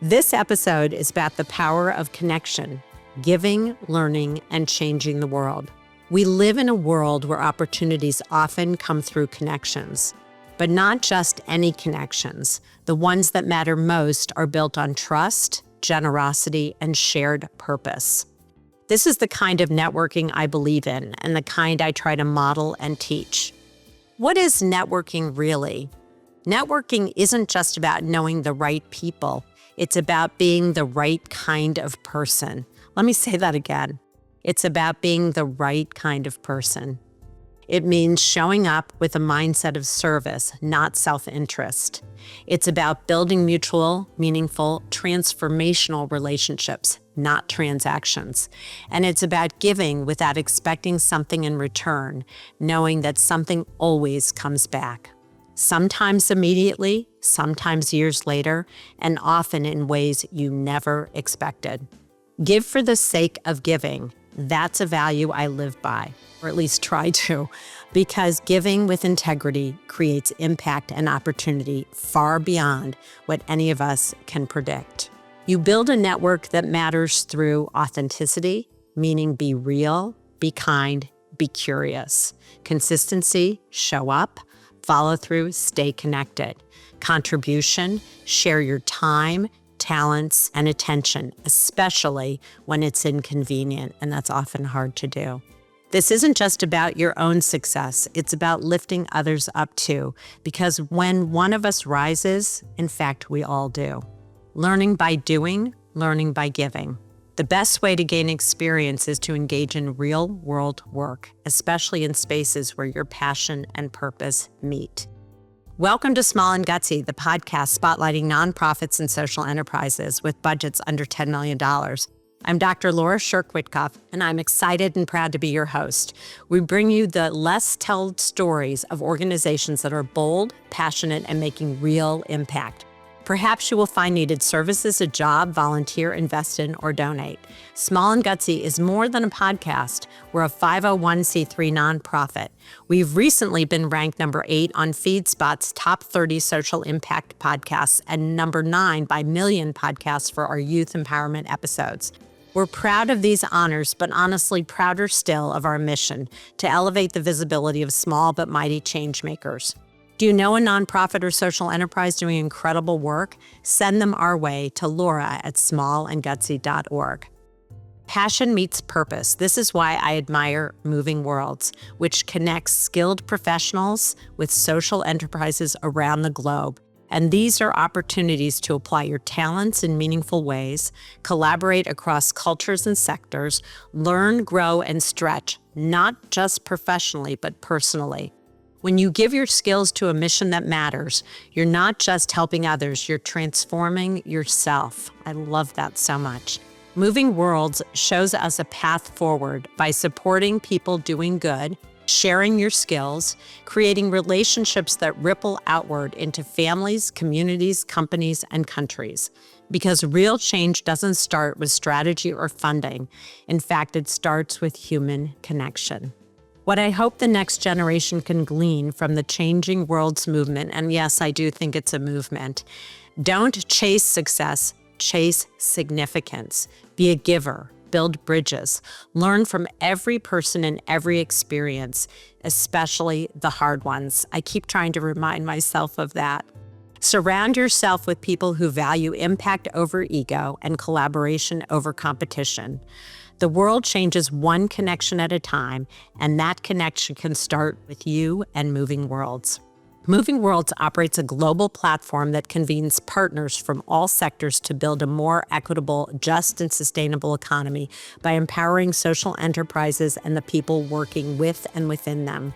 This episode is about the power of connection, giving, learning, and changing the world. We live in a world where opportunities often come through connections, but not just any connections. The ones that matter most are built on trust, generosity, and shared purpose. This is the kind of networking I believe in and the kind I try to model and teach. What is networking really? Networking isn't just about knowing the right people. It's about being the right kind of person. Let me say that again. It's about being the right kind of person. It means showing up with a mindset of service, not self-interest. It's about building mutual, meaningful, transformational relationships, not transactions. And it's about giving without expecting something in return, knowing that something always comes back. Sometimes immediately, sometimes years later, and often in ways you never expected. Give for the sake of giving. That's a value I live by, or at least try to, because giving with integrity creates impact and opportunity far beyond what any of us can predict. You build a network that matters through authenticity, meaning be real, be kind, be curious. Consistency, show up. Follow through, stay connected. Contribution, share your time, talents, and attention, especially when it's inconvenient, and that's often hard to do. This isn't just about your own success, it's about lifting others up too, because when one of us rises, in fact, we all do. Learning by doing, learning by giving. The best way to gain experience is to engage in real-world work, especially in spaces where your passion and purpose meet. Welcome to Small Gutsy, the podcast spotlighting nonprofits and social enterprises with budgets under $10 million. I'm Dr. Scherck Wittcoff, and I'm excited and proud to be your host. We bring you the less-told stories of organizations that are bold, passionate, and making real impact. Perhaps you will find needed services, a job, volunteer, invest in, or donate. Small Gutsy is more than a podcast. We're a 501c3 nonprofit. We've recently been ranked number 8 on FeedSpot's top 30 social impact podcasts and number 9 by Million Podcasts for our youth empowerment episodes. We're proud of these honors, but honestly prouder still of our mission to elevate the visibility of small but mighty change makers. Do you know a nonprofit or social enterprise doing incredible work? Send them our way to Laura at smallandgutsy.org. Passion meets purpose. This is why I admire MovingWorlds, which connects skilled professionals with social enterprises around the globe. And these are opportunities to apply your talents in meaningful ways, collaborate across cultures and sectors, learn, grow, and stretch, not just professionally, but personally. When you give your skills to a mission that matters, you're not just helping others, you're transforming yourself. I love that so much. MovingWorlds shows us a path forward by supporting people doing good, sharing your skills, creating relationships that ripple outward into families, communities, companies, and countries. Because real change doesn't start with strategy or funding. In fact, it starts with human connection. What I hope the next generation can glean from the Changing Worlds movement, and yes, I do think it's a movement, don't chase success, chase significance. Be a giver, build bridges, learn from every person and every experience, especially the hard ones. I keep trying to remind myself of that. Surround yourself with people who value impact over ego and collaboration over competition. The world changes one connection at a time, and that connection can start with you and MovingWorlds. MovingWorlds operates a global platform that convenes partners from all sectors to build a more equitable, just, and sustainable economy by empowering social enterprises and the people working with and within them.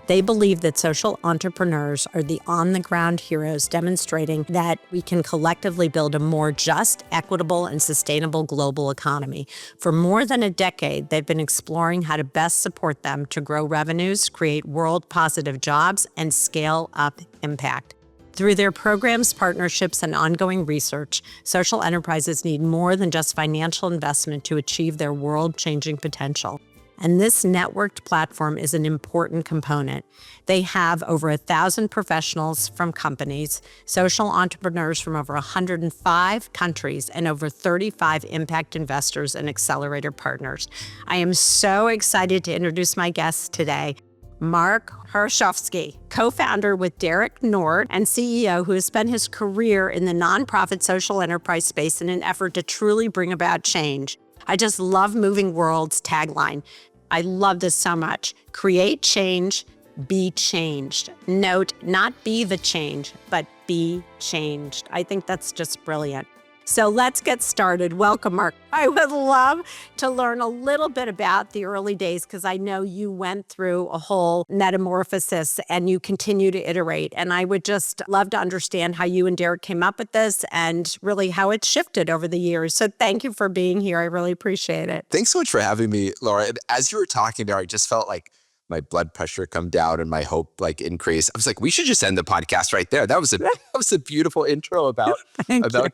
They believe that social entrepreneurs are the on-the-ground heroes demonstrating that we can collectively build a more just, equitable, and sustainable global economy. For more than a decade, they've been exploring how to best support them to grow revenues, create world-positive jobs, and scale up impact. Through their programs, partnerships, and ongoing research, social enterprises need more than just financial investment to achieve their world-changing potential. And this networked platform is an important component. They have over 1,000 professionals from companies, social entrepreneurs from over 105 countries, and over 35 impact investors and accelerator partners. I am so excited to introduce my guest today, Mark Horoszowski, co-founder with Derek Nord and CEO, who has spent his career in the nonprofit social enterprise space in an effort to truly bring about change. I just love MovingWorlds' tagline. I love this so much. Create change, be changed. Note, not be the change, but be changed. I think that's just brilliant. So let's get started. Welcome, Mark. I would love to learn a little bit about the early days because I know you went through a whole metamorphosis and you continue to iterate. And I would just love to understand how you and Derek came up with this and really how it shifted over the years. So thank you for being here. I really appreciate it. Thanks so much for having me, Laura. And as you were talking there, I just felt like my blood pressure come down and my hope increase. I was like, we should just end the podcast right there. That was a beautiful intro about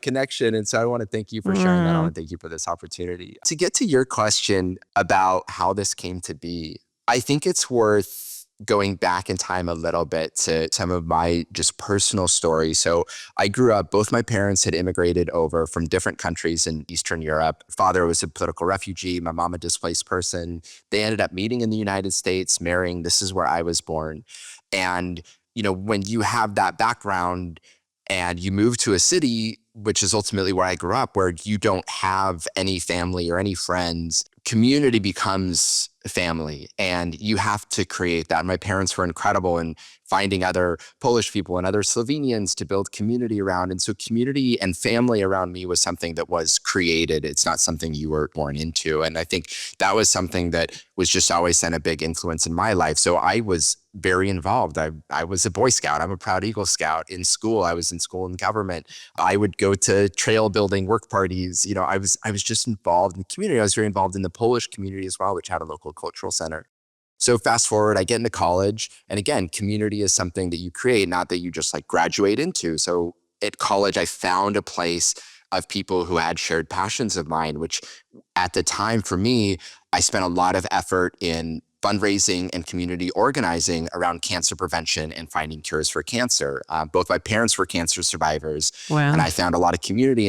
connection. And so I want to thank you for sharing that. I want to thank you for this opportunity. To get to your question about how this came to be, I think it's worth going back in time a little bit to some of my just personal stories. So I grew up, both my parents had immigrated over from different countries in Eastern Europe. Father was a political refugee, my mom a displaced person. They ended up meeting in the United States, marrying. This is where I was born. And, when you have that background and you move to a city, which is ultimately where I grew up, where you don't have any family or any friends, community becomes family and you have to create that. My parents were incredible in finding other Polish people and other Slovenians to build community around. And so community and family around me was something that was created. It's not something you were born into. And I think that was something that was just always been a big influence in my life. So I was very involved. I was a Boy Scout. I'm a proud Eagle Scout. In school, I was in school and government. I would go to trail building work parties. I was just involved in the community. I was very involved in the Polish community as well, which had a local cultural center. So fast forward, I get into college. And again, community is something that you create, not that you just graduate into. So at college, I found a place of people who had shared passions of mine, which at the time for me, I spent a lot of effort in fundraising and community organizing around cancer prevention and finding cures for cancer. Both my parents were cancer survivors. Wow. And I found a lot of community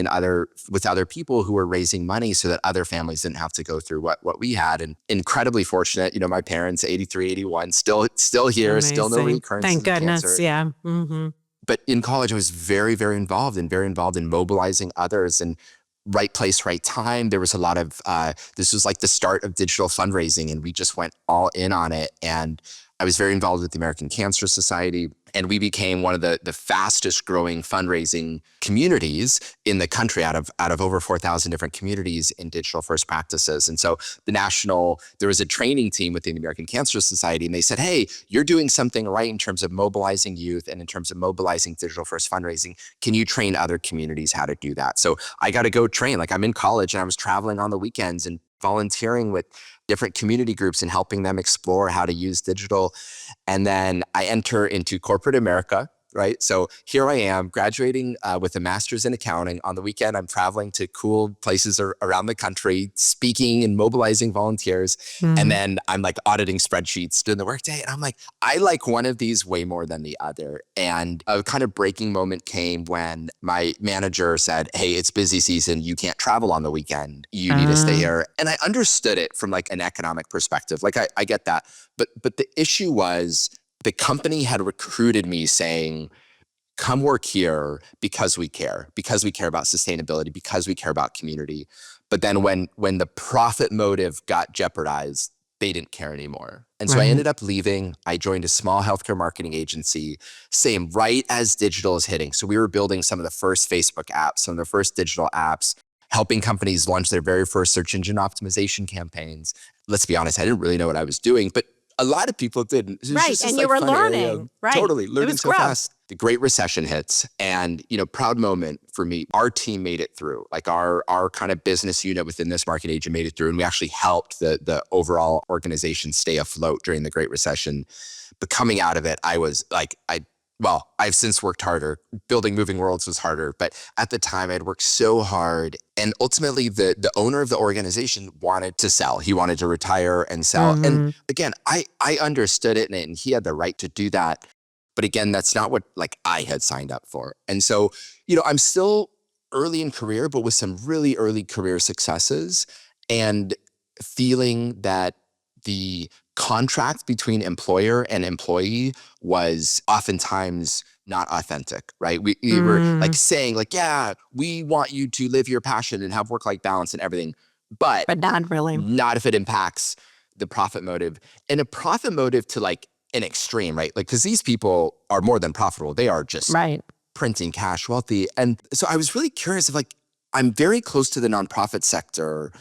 with other people who were raising money so that other families didn't have to go through what we had. And incredibly fortunate, my parents, 83, 81, still here, Amazing. Still no recurrence. Thank goodness. Cancer. Yeah. Mm-hmm. But in college, I was very, very involved in mobilizing others and right place, right time. There was a lot of, this was like the start of digital fundraising and we just went all in on it. And I was very involved with the American Cancer Society. And we became one of the fastest growing fundraising communities in the country out of over 4,000 different communities in digital first practices. And so there was a training team within the American Cancer Society and they said, hey, you're doing something right in terms of mobilizing youth and in terms of mobilizing digital first fundraising. Can you train other communities how to do that? So I got to go train. I'm in college and I was traveling on the weekends and volunteering with different community groups and helping them explore how to use digital. And then I enter into corporate America, right? So here I am graduating with a master's in accounting. On the weekend, I'm traveling to cool places around the country, speaking and mobilizing volunteers. Mm-hmm. And then I'm auditing spreadsheets during the workday. And I'm I like one of these way more than the other. And a kind of breaking moment came when my manager said, hey, it's busy season. You can't travel on the weekend. You need to stay here. And I understood it from an economic perspective. I get that. But the issue was, the company had recruited me saying, come work here because we care about sustainability, because we care about community. But then when the profit motive got jeopardized, they didn't care anymore. And so I ended up leaving. I joined a small healthcare marketing agency, right as digital is hitting. So we were building some of the first Facebook apps, some of the first digital apps, helping companies launch their very first search engine optimization campaigns. Let's be honest, I didn't really know what I was doing, but a lot of people didn't. Right, and you were learning. Right. Totally, learning so growth. fast. The Great Recession hits and, proud moment for me. Our team made it through. Our kind of business unit within this market agent made it through, and we actually helped the overall organization stay afloat during the Great Recession. But coming out of it, I was Well, I've since worked harder. Building MovingWorlds was harder, but at the time I'd worked so hard. And ultimately the owner of the organization wanted to sell. He wanted to retire and sell. And Mm-hmm. again, I understood it and he had the right to do that. But again, that's not what like I had signed up for. And so, I'm still early in career, but with some really early career successes and feeling that the contract between employer and employee was oftentimes not authentic, right? We were like saying like, yeah, we want you to live your passion and have work-life balance and everything, but But not really. not if it impacts the profit motive. And a profit motive to like an extreme, right? Like, because these people are more than profitable. They are just Right. printing cash wealthy. And so I was really curious if like, I'm very close to the nonprofit sector,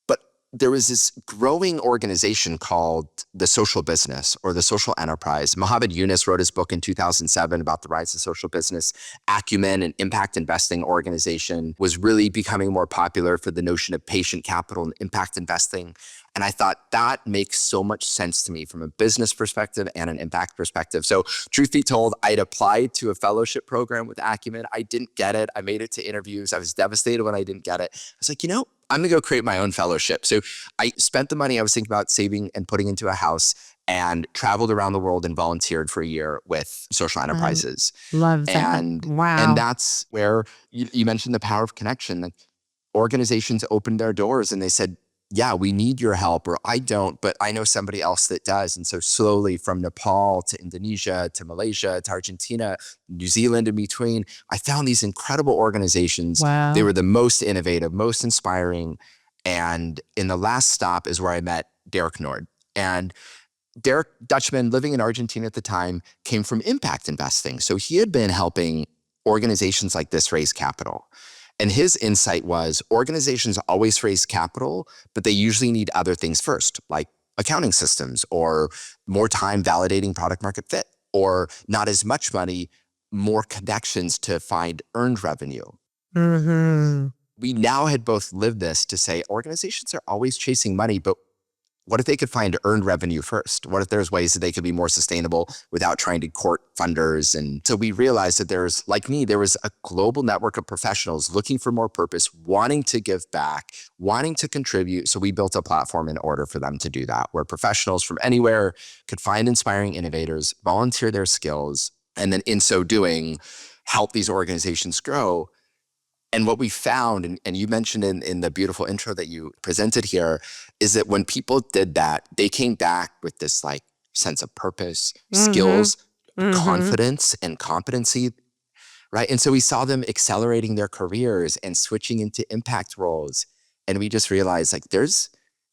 but there was this growing organization called the social business or the social enterprise. Mohammed Yunus wrote his book in 2007 about the rise of social business. Acumen, an impact investing organization, was really becoming more popular for the notion of patient capital and impact investing. And I thought that makes so much sense to me from a business perspective and an impact perspective. So truth be told, I'd applied to a fellowship program with Acumen. I didn't get it. I made it to interviews. I was devastated when I didn't get it. I was like, I'm gonna go create my own fellowship. So I spent the money I was thinking about saving and putting into a house and traveled around the world and volunteered for a year with social enterprises. Love that. And Wow. that's where you mentioned the power of connection. Like organizations opened their doors and they said, yeah, we need your help, or I don't, but I know somebody else that does. And so slowly from Nepal to Indonesia to Malaysia to Argentina, New Zealand in between, I found these incredible organizations. Wow. They were the most innovative, most inspiring. And in the last stop is where I met Derek Nord. And Derek, Dutchman, living in Argentina at the time, came from impact investing. So he had been helping organizations like this raise capital. And his insight was organizations always raise capital, but they usually need other things first, like accounting systems or more time validating product market fit, or not as much money, more connections to find earned revenue. Mm-hmm. We now had both lived this to say organizations are always chasing money, but what if they could find earned revenue first? What if there's ways that they could be more sustainable without trying to court funders? And so we realized that there was a global network of professionals looking for more purpose, wanting to give back, wanting to contribute. So we built a platform in order for them to do that, where professionals from anywhere could find inspiring innovators, volunteer their skills, and then in so doing, help these organizations grow. And what we found, and you mentioned in the beautiful intro that you presented here, is that when people did that, they came back with this like sense of purpose, skills, confidence, and competency, right? And so we saw them accelerating their careers and switching into impact roles. And we just realized like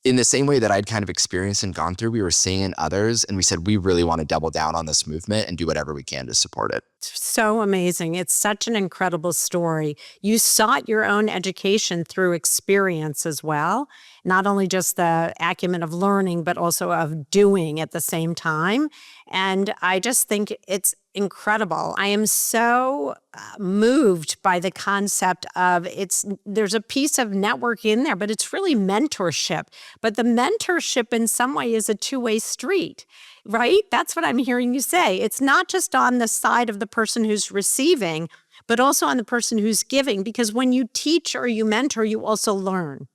in the same way that I'd kind of experienced and gone through, we were seeing in others, and we said, we really want to double down on this movement and do whatever we can to support it. So amazing. It's such an incredible story. You sought your own education through experience as well, not only just the acumen of learning, but also of doing at the same time. And I just think it's incredible. I am so moved by the concept of there's a piece of network in there, but it's really mentorship. But the mentorship in some way is a two-way street. Right? That's what I'm hearing you say. It's not just on the side of the person who's receiving, but also on the person who's giving. Because when you teach or you mentor, you also learn.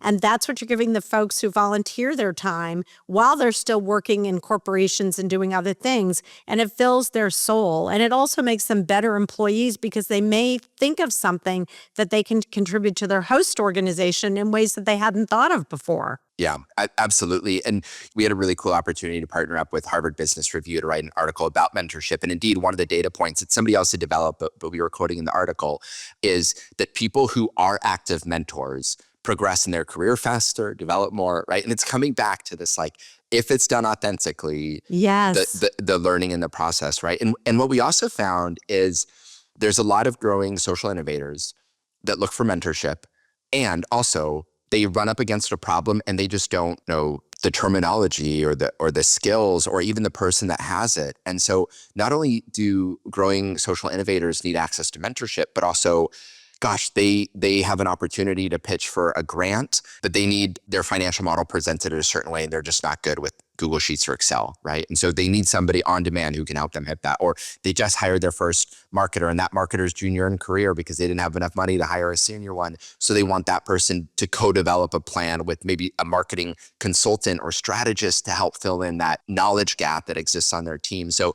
And that's what you're giving the folks who volunteer their time while they're still working in corporations and doing other things. And it fills their soul. And it also makes them better employees because they may think of something that they can contribute to their host organization in ways that they hadn't thought of before. Yeah, absolutely. And we had a really cool opportunity to partner up with Harvard Business Review to write an article about mentorship. And indeed, one of the data points that somebody else had developed, but we were quoting in the article, is that people who are active mentors progress in their career faster, develop more, right? And it's coming back to this, like, if it's done authentically, yes, the learning in the process, right? And what we also found is there's a lot of growing social innovators that look for mentorship, and also they run up against a problem and they just don't know the terminology or the skills or even the person that has it. And so not only do growing social innovators need access to mentorship, but also, gosh, they have an opportunity to pitch for a grant, but they need their financial model presented in a certain way, and they're just not good with Google Sheets or Excel, right? And so they need somebody on demand who can help them hit that. Or they just hired their first marketer, and that marketer's junior in career because they didn't have enough money to hire a senior one. So they want that person to co-develop a plan with maybe a marketing consultant or strategist to help fill in that knowledge gap that exists on their team. So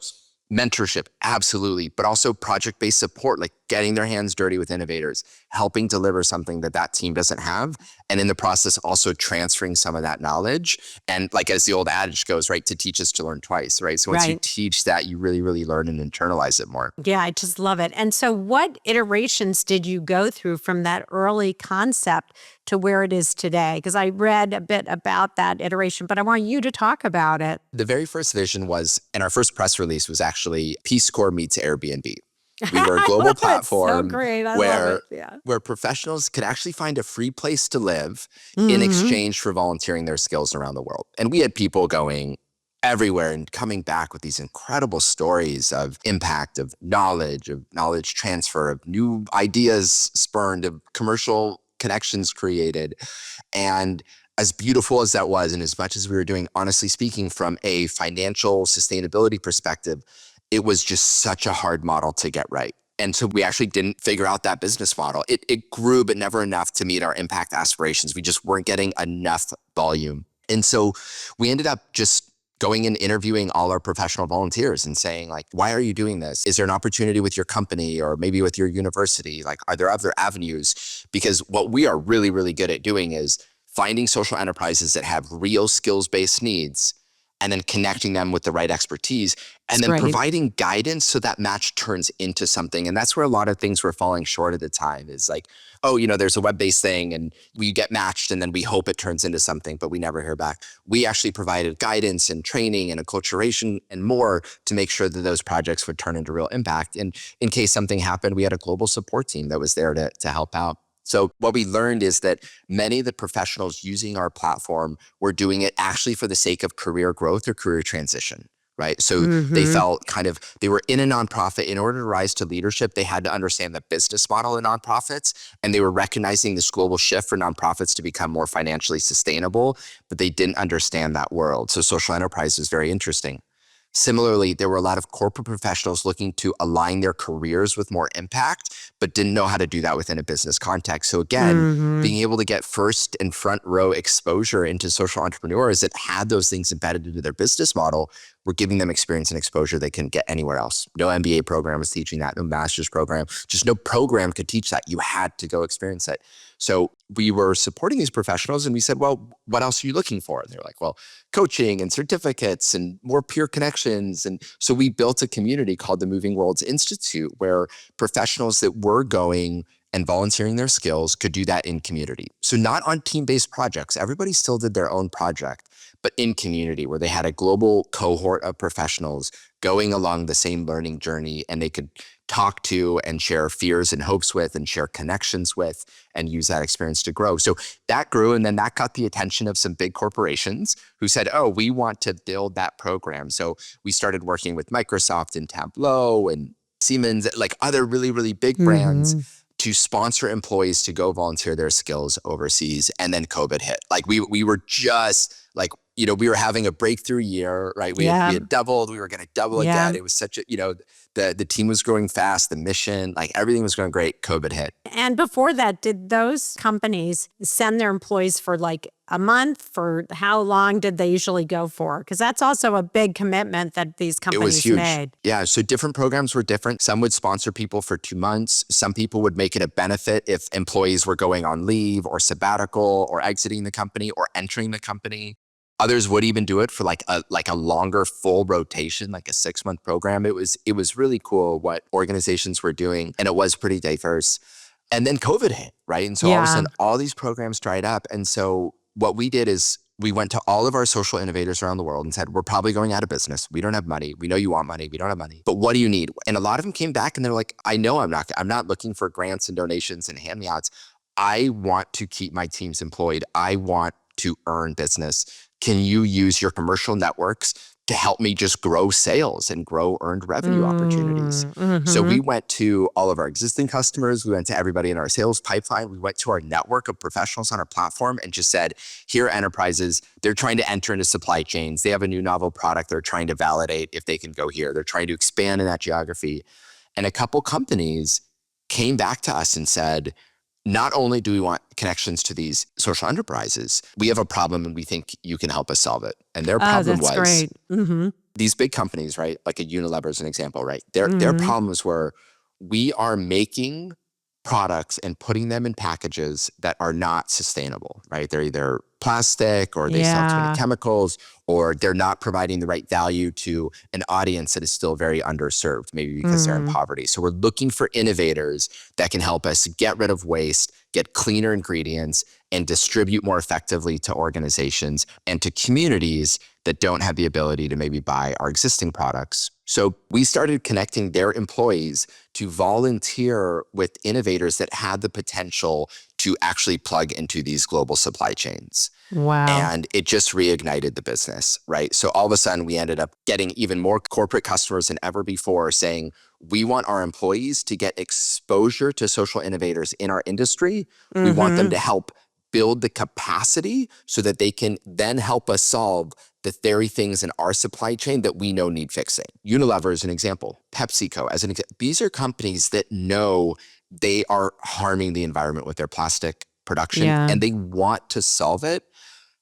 mentorship, absolutely, but also project-based support, like getting their hands dirty with innovators, helping deliver something that that team doesn't have, and in the process also transferring some of that knowledge. And like as the old adage goes, right, to teach is to learn twice, right? So once you teach that, you really, really learn and internalize it more. Yeah, I just love it. And so what iterations did you go through from that early concept to where it is today? Because I read a bit about that iteration, but I want you to talk about it. The very first vision was, and our first press release was actually Peace Corps meets Airbnb. We were a global platform where professionals could actually find a free place to live in exchange for volunteering their skills around the world. And we had people going everywhere and coming back with these incredible stories of impact, of knowledge transfer, of new ideas spurned, of commercial connections created. And as beautiful as that was, and as much as we were doing, honestly speaking, from a financial sustainability perspective, it was just such a hard model to get right. And so we actually didn't figure out that business model. It grew, but never enough to meet our impact aspirations. We just weren't getting enough volume. And so we ended up just going and interviewing all our professional volunteers and saying, like, why are you doing this? Is there an opportunity with your company or maybe with your university? Like, are there other avenues? Because what we are really, really good at doing is finding social enterprises that have real skills-based needs and then connecting them with the right expertise and then providing guidance so that match turns into something. And that's where a lot of things were falling short at the time is like, oh, there's a web-based thing and we get matched and then we hope it turns into something, but we never hear back. We actually provided guidance and training and acculturation and more to make sure that those projects would turn into real impact. And in case something happened, we had a global support team that was there to help out. So what we learned is that many of the professionals using our platform were doing it actually for the sake of career growth or career transition, right? So they felt they were in a nonprofit. In order to rise to leadership, they had to understand the business model of nonprofits, and they were recognizing this global shift for nonprofits to become more financially sustainable, but they didn't understand that world. So social enterprise is very interesting. Similarly, there were a lot of corporate professionals looking to align their careers with more impact, but didn't know how to do that within a business context. So again, being able to get first and front row exposure into social entrepreneurs that had those things embedded into their business model, we're giving them experience and exposure they couldn't get anywhere else. No MBA program was teaching that, no master's program, just no program could teach that. You had to go experience it. So we were supporting these professionals and we said, well, what else are you looking for? And they're like, well, coaching and certificates and more peer connections. And so we built a community called the MovingWorlds Institute where professionals that were going and volunteering their skills could do that in community. So not on team-based projects. Everybody still did their own project, but in community where they had a global cohort of professionals going along the same learning journey and they could talk to and share fears and hopes with and share connections with and use that experience to grow. So that grew, and then that got the attention of some big corporations who said, oh, we want to build that program. So we started working with Microsoft and Tableau and Siemens, like other really, really big brands to sponsor employees to go volunteer their skills overseas. And then COVID hit. Like we were just like, we were having a breakthrough year, right? We had doubled, we were going to double again. It was such a, the team was growing fast, the mission, like everything was going great. COVID hit. And before that, did those companies send their employees for like a month? For how long did they usually go for? Because that's also a big commitment that these companies made. Yeah, so different programs were different. Some would sponsor people for 2 months. Some people would make it a benefit if employees were going on leave or sabbatical or exiting the company or entering the company. Others would even do it for like a longer full rotation, like a 6-month program. It was really cool what organizations were doing, and it was pretty diverse. And then COVID hit, right? And so all of a sudden, all these programs dried up. And so what we did is we went to all of our social innovators around the world and said, we're probably going out of business. We don't have money. We know you want money. We don't have money. But what do you need? And a lot of them came back and they're like, I know I'm not looking for grants and donations and hand-me-outs. I want to keep my teams employed. I want to earn business. Can you use your commercial networks to help me just grow sales and grow earned revenue opportunities. So we went to all of our existing customers. We went to everybody in our sales pipeline. We went to our network of professionals on our platform and just said, here are enterprises. They're trying to enter into supply chains. They have a new novel product. They're trying to validate if they can go here. They're trying to expand in that geography. And a couple companies came back to us and said, not only do we want connections to these social enterprises, we have a problem and we think you can help us solve it. And their problem was great. these big companies, right? Like a Unilever is an example, right? Their problems were, we are making products and putting them in packages that are not sustainable, right? They're either plastic or they still have too many chemicals, or they're not providing the right value to an audience that is still very underserved, maybe because they're in poverty. So we're looking for innovators that can help us get rid of waste, get cleaner ingredients, and distribute more effectively to organizations and to communities that don't have the ability to maybe buy our existing products. So we started connecting their employees to volunteer with innovators that had the potential to actually plug into these global supply chains. Wow. And it just reignited the business, right? So all of a sudden we ended up getting even more corporate customers than ever before saying, we want our employees to get exposure to social innovators in our industry. We want them to help build the capacity so that they can then help us solve the very things in our supply chain that we know need fixing. Unilever is an example, PepsiCo as an example. These are companies that know they are harming the environment with their plastic production and they want to solve it.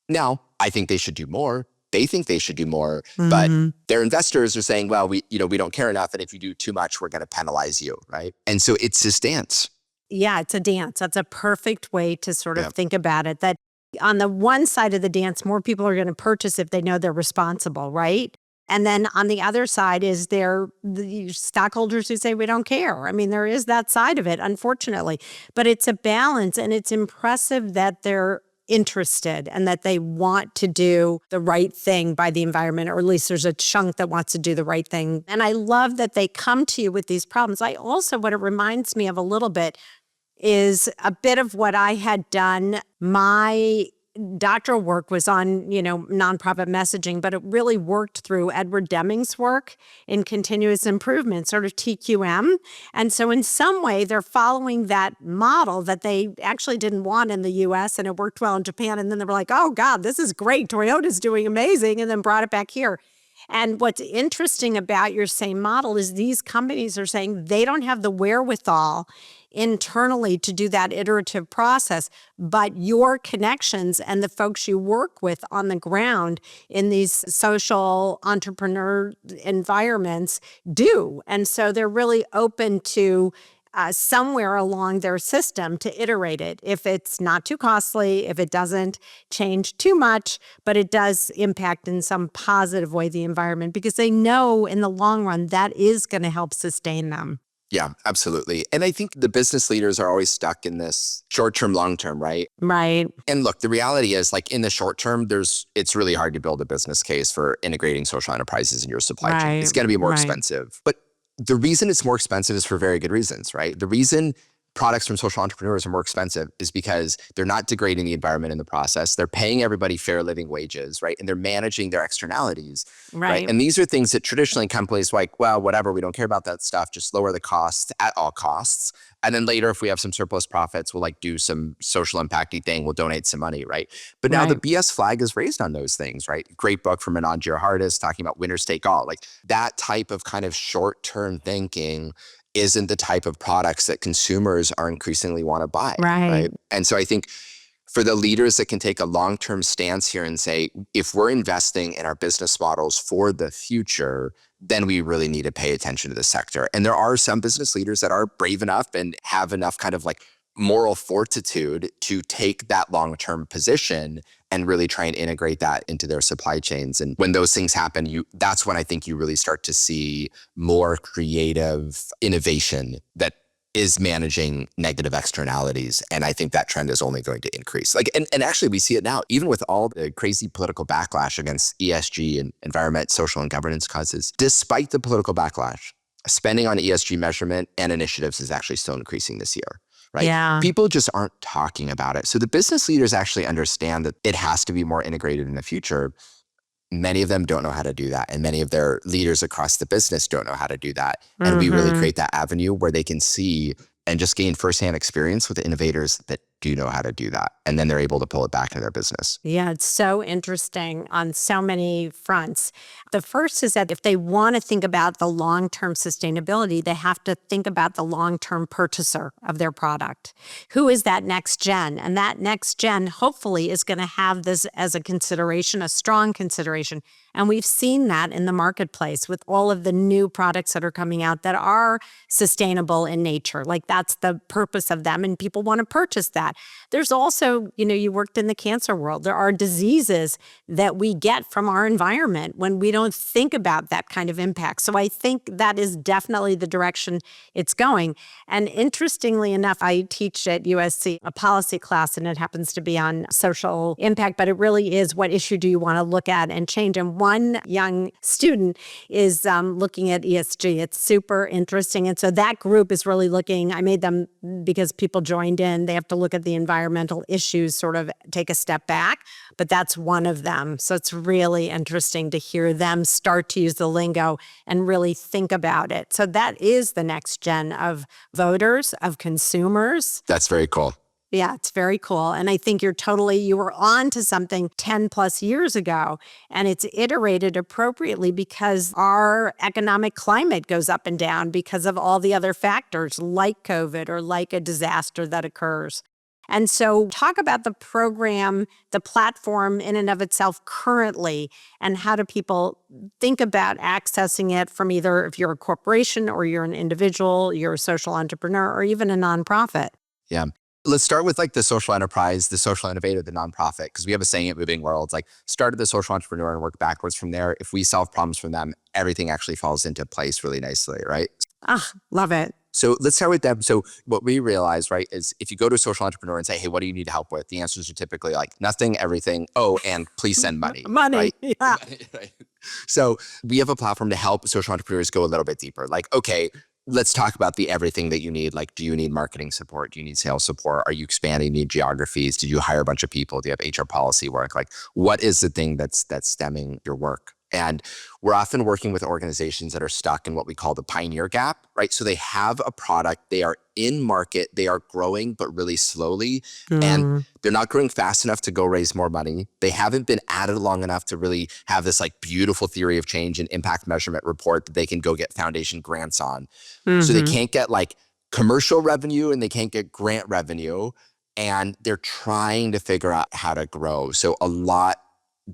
Now, I think they should do more. They think they should do more, but their investors are saying, well, we don't care enough. And if you do too much, we're going to penalize you, right? And so it's this dance. Yeah, it's a dance. That's a perfect way to sort of think about it. That on the one side of the dance, more people are going to purchase if they know they're responsible, right? And then on the other side is the stockholders who say, we don't care. I mean, there is that side of it, unfortunately. But it's a balance, and it's impressive that they're interested and that they want to do the right thing by the environment, or at least there's a chunk that wants to do the right thing. And I love that they come to you with these problems. I also, what it reminds me of a little bit is a bit of what I had done. My doctoral work was on, nonprofit messaging, but it really worked through Edward Deming's work in continuous improvement, sort of TQM. And so in some way, they're following that model that they actually didn't want in the US, and it worked well in Japan. And then they were like, oh God, this is great. Toyota's doing amazing. And then brought it back here. And what's interesting about your same model is these companies are saying they don't have the wherewithal internally to do that iterative process, but your connections and the folks you work with on the ground in these social entrepreneur environments do. And so they're really open to somewhere along their system to iterate it. If it's not too costly, if it doesn't change too much, but it does impact in some positive way the environment, because they know in the long run that is going to help sustain them. Yeah, absolutely. And I think the business leaders are always stuck in this short-term, long-term, right? Right. And look, the reality is, like, in the short term, it's really hard to build a business case for integrating social enterprises in your supply chain. It's going to be more expensive. But the reason it's more expensive is for very good reasons, right? The reason products from social entrepreneurs are more expensive is because they're not degrading the environment in the process. They're paying everybody fair living wages, right? And they're managing their externalities, right? And these are things that traditionally companies like, well, whatever, we don't care about that stuff, just lower the costs at all costs. And then later, if we have some surplus profits, we'll do some social impacty thing. We'll donate some money, right? But now the BS flag is raised on those things, right? Great book from Anand Giridharadas talking about winners take all. Like, that type of kind of short-term thinking isn't the type of products that consumers are increasingly want to buy, right? And so I think for the leaders that can take a long-term stance here and say, if we're investing in our business models for the future, then we really need to pay attention to the sector. And there are some business leaders that are brave enough and have enough kind of moral fortitude to take that long-term position and really try and integrate that into their supply chains. And when those things happen, that's when I think you really start to see more creative innovation that is managing negative externalities. And I think that trend is only going to increase. And actually we see it now, even with all the crazy political backlash against ESG and environment, social and governance causes. Despite the political backlash, spending on ESG measurement and initiatives is actually still increasing this year. Right? Yeah. People just aren't talking about it. So the business leaders actually understand that it has to be more integrated in the future. Many of them don't know how to do that. And many of their leaders across the business don't know how to do that. And we really create that avenue where they can see and just gain firsthand experience with the innovators that do know how to do that. And then they're able to pull it back to their business. Yeah, it's so interesting on so many fronts. The first is that if they want to think about the long-term sustainability, they have to think about the long-term purchaser of their product. Who is that next gen? And that next gen hopefully is going to have this as a consideration, a strong consideration. And we've seen that in the marketplace with all of the new products that are coming out that are sustainable in nature. Like that's the purpose of them, and people want to purchase that. There's also, you worked in the cancer world. There are diseases that we get from our environment when we don't think about that kind of impact. So I think that is definitely the direction it's going. And interestingly enough, I teach at USC a policy class, and it happens to be on social impact, but it really is what issue do you want to look at and change? And one young student is looking at ESG. It's super interesting. And so that group is really looking, I made them because people joined in, they have to look at the environmental issues, sort of take a step back, but that's one of them. So it's really interesting to hear them start to use the lingo and really think about it. So that is the next gen of voters, of consumers. That's very cool. Yeah, it's very cool. And I think you were on to something 10 plus years ago, and it's iterated appropriately because our economic climate goes up and down because of all the other factors like COVID or like a disaster that occurs. And so talk about the program, the platform in and of itself currently, and how do people think about accessing it from either if you're a corporation or you're an individual, you're a social entrepreneur, or even a nonprofit. Yeah. Let's start with like the social enterprise, the social innovator, the nonprofit, because we have a saying at MovingWorlds, like start at the social entrepreneur and work backwards from there. If we solve problems for them, everything actually falls into place really nicely, right? Love it. So let's start with them. So what we realize, right, is if you go to a social entrepreneur and say, hey, what do you need help with? The answers are typically like nothing, everything. Oh, and please send money. Money, right? yeah. Right. So we have a platform to help social entrepreneurs go a little bit deeper. Like, okay, let's talk about the everything that you need. Like, do you need marketing support? Do you need sales support? Are you expanding? Do you need geographies? Did you hire a bunch of people? Do you have HR policy work? Like, what is the thing that's stemming your work? And we're often working with organizations that are stuck in what we call the pioneer gap, right? So they have a product, they are in market, they are growing, but really slowly. And they're not growing fast enough to go raise more money. They haven't been at it long enough to really have this like beautiful theory of change and impact measurement report that they can go get foundation grants on. So they can't get like commercial revenue and they can't get grant revenue. And they're trying to figure out how to grow. So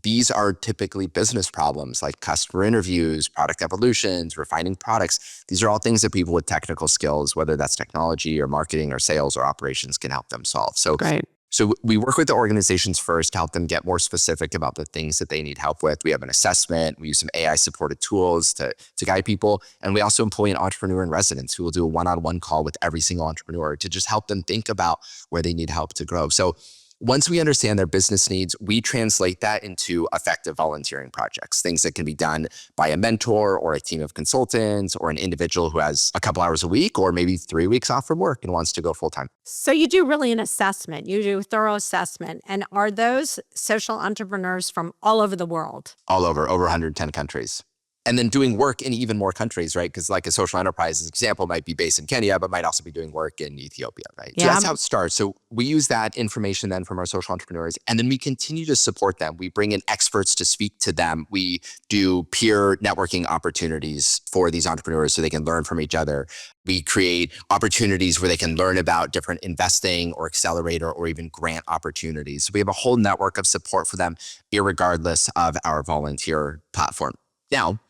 these are typically business problems like customer interviews, product evolutions, refining products. These are all things that people with technical skills, whether that's technology or marketing or sales or operations, can help them solve. So, Great. So we work with the organizations first to help them get more specific about the things that they need help with. We have an assessment. We use some AI supported tools to guide people. And we also employ an entrepreneur in residence who will do a one-on-one call with every single entrepreneur to just help them think about where they need help to grow. So once we understand their business needs, we translate that into effective volunteering projects, things that can be done by a mentor or a team of consultants or an individual who has a couple hours a week or maybe 3 weeks off from work and wants to go full time. So you do really an assessment. You do a thorough assessment. And are those social entrepreneurs from all over the world? All over 110 countries. And then doing work in even more countries, right? Because like a social enterprise example might be based in Kenya, but might also be doing work in Ethiopia, right? Yeah. So that's how it starts. So we use that information then from our social entrepreneurs, and then we continue to support them. We bring in experts to speak to them. We do peer networking opportunities for these entrepreneurs so they can learn from each other. We create opportunities where they can learn about different investing or accelerator or even grant opportunities. So we have a whole network of support for them, irregardless of our volunteer platform. Now,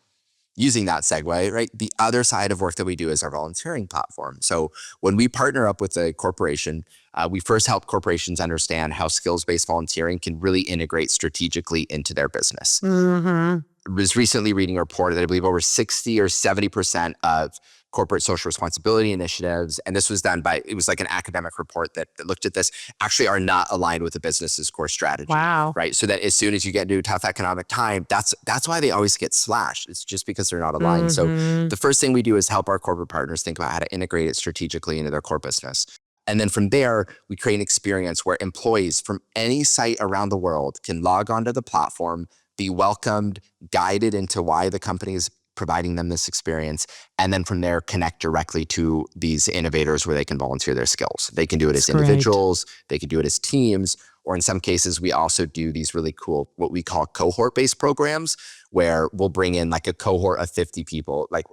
using that segue, right? The other side of work that we do is our volunteering platform. So when we partner up with a corporation, we first help corporations understand how skills-based volunteering can really integrate strategically into their business. I was recently reading a report that I believe over 60 or 70% of corporate social responsibility initiatives, and this was done by, it was like an academic report that looked at this, actually are not aligned with the business's core strategy. Wow. Right. So that as soon as you get into a tough economic time, that's why they always get slashed. It's just because they're not aligned. So the first thing we do is help our corporate partners think about how to integrate it strategically into their core business. And then from there, we create an experience where employees from any site around the world can log onto the platform, be welcomed, guided into why the company is providing them this experience, and then from there connect directly to these innovators where they can volunteer their skills. They can do it as individuals, they can do it as teams, or in some cases, we also do these really cool, what we call cohort-based programs, where we'll bring in like a cohort of 50 people. Like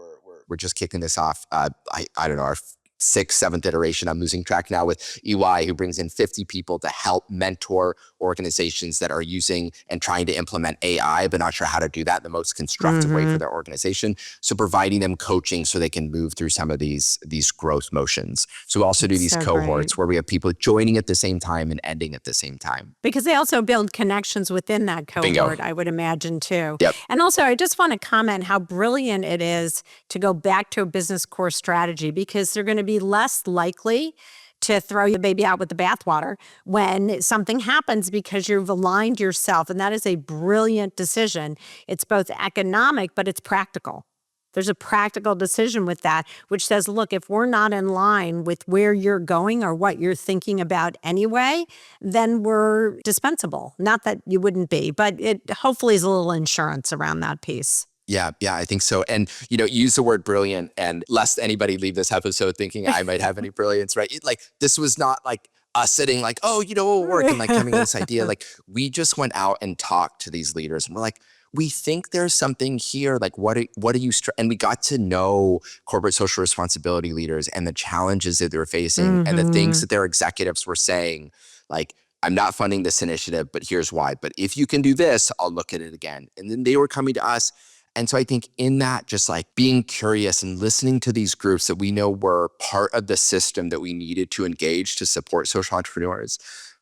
we're just kicking this off, I don't know, our 6th, 7th iteration. I'm losing track now with EY, who brings in 50 people to help mentor organizations that are using and trying to implement AI, but not sure how to do that in the most constructive way for their organization. So providing them coaching so they can move through some of these growth motions. So we also do these cohorts where we have people joining at the same time and ending at the same time. Because they also build connections within that cohort, Bingo. I would imagine too. Yep. And also, I just want to comment how brilliant it is to go back to a business core strategy, because they're going to be less likely to throw the baby out with the bathwater when something happens because you've aligned yourself. And that is a brilliant decision. It's both economic, but it's practical. There's a practical decision with that, which says, look, if we're not in line with where you're going or what you're thinking about anyway, then we're dispensable. Not that you wouldn't be, but it hopefully is a little insurance around that piece. Yeah, I think so. And, use the word brilliant, and lest anybody leave this episode thinking I might have any brilliance, right? This was not like us sitting like, oh, it'll work, and like coming with this idea. Like, we just went out and talked to these leaders, and we're like, we think there's something here. Like, what are you, and we got to know corporate social responsibility leaders and the challenges that they're facing and the things that their executives were saying, like, I'm not funding this initiative, but here's why. But if you can do this, I'll look at it again. And then they were coming to us. And so I think in that, just like being curious and listening to these groups that we know were part of the system that we needed to engage to support social entrepreneurs,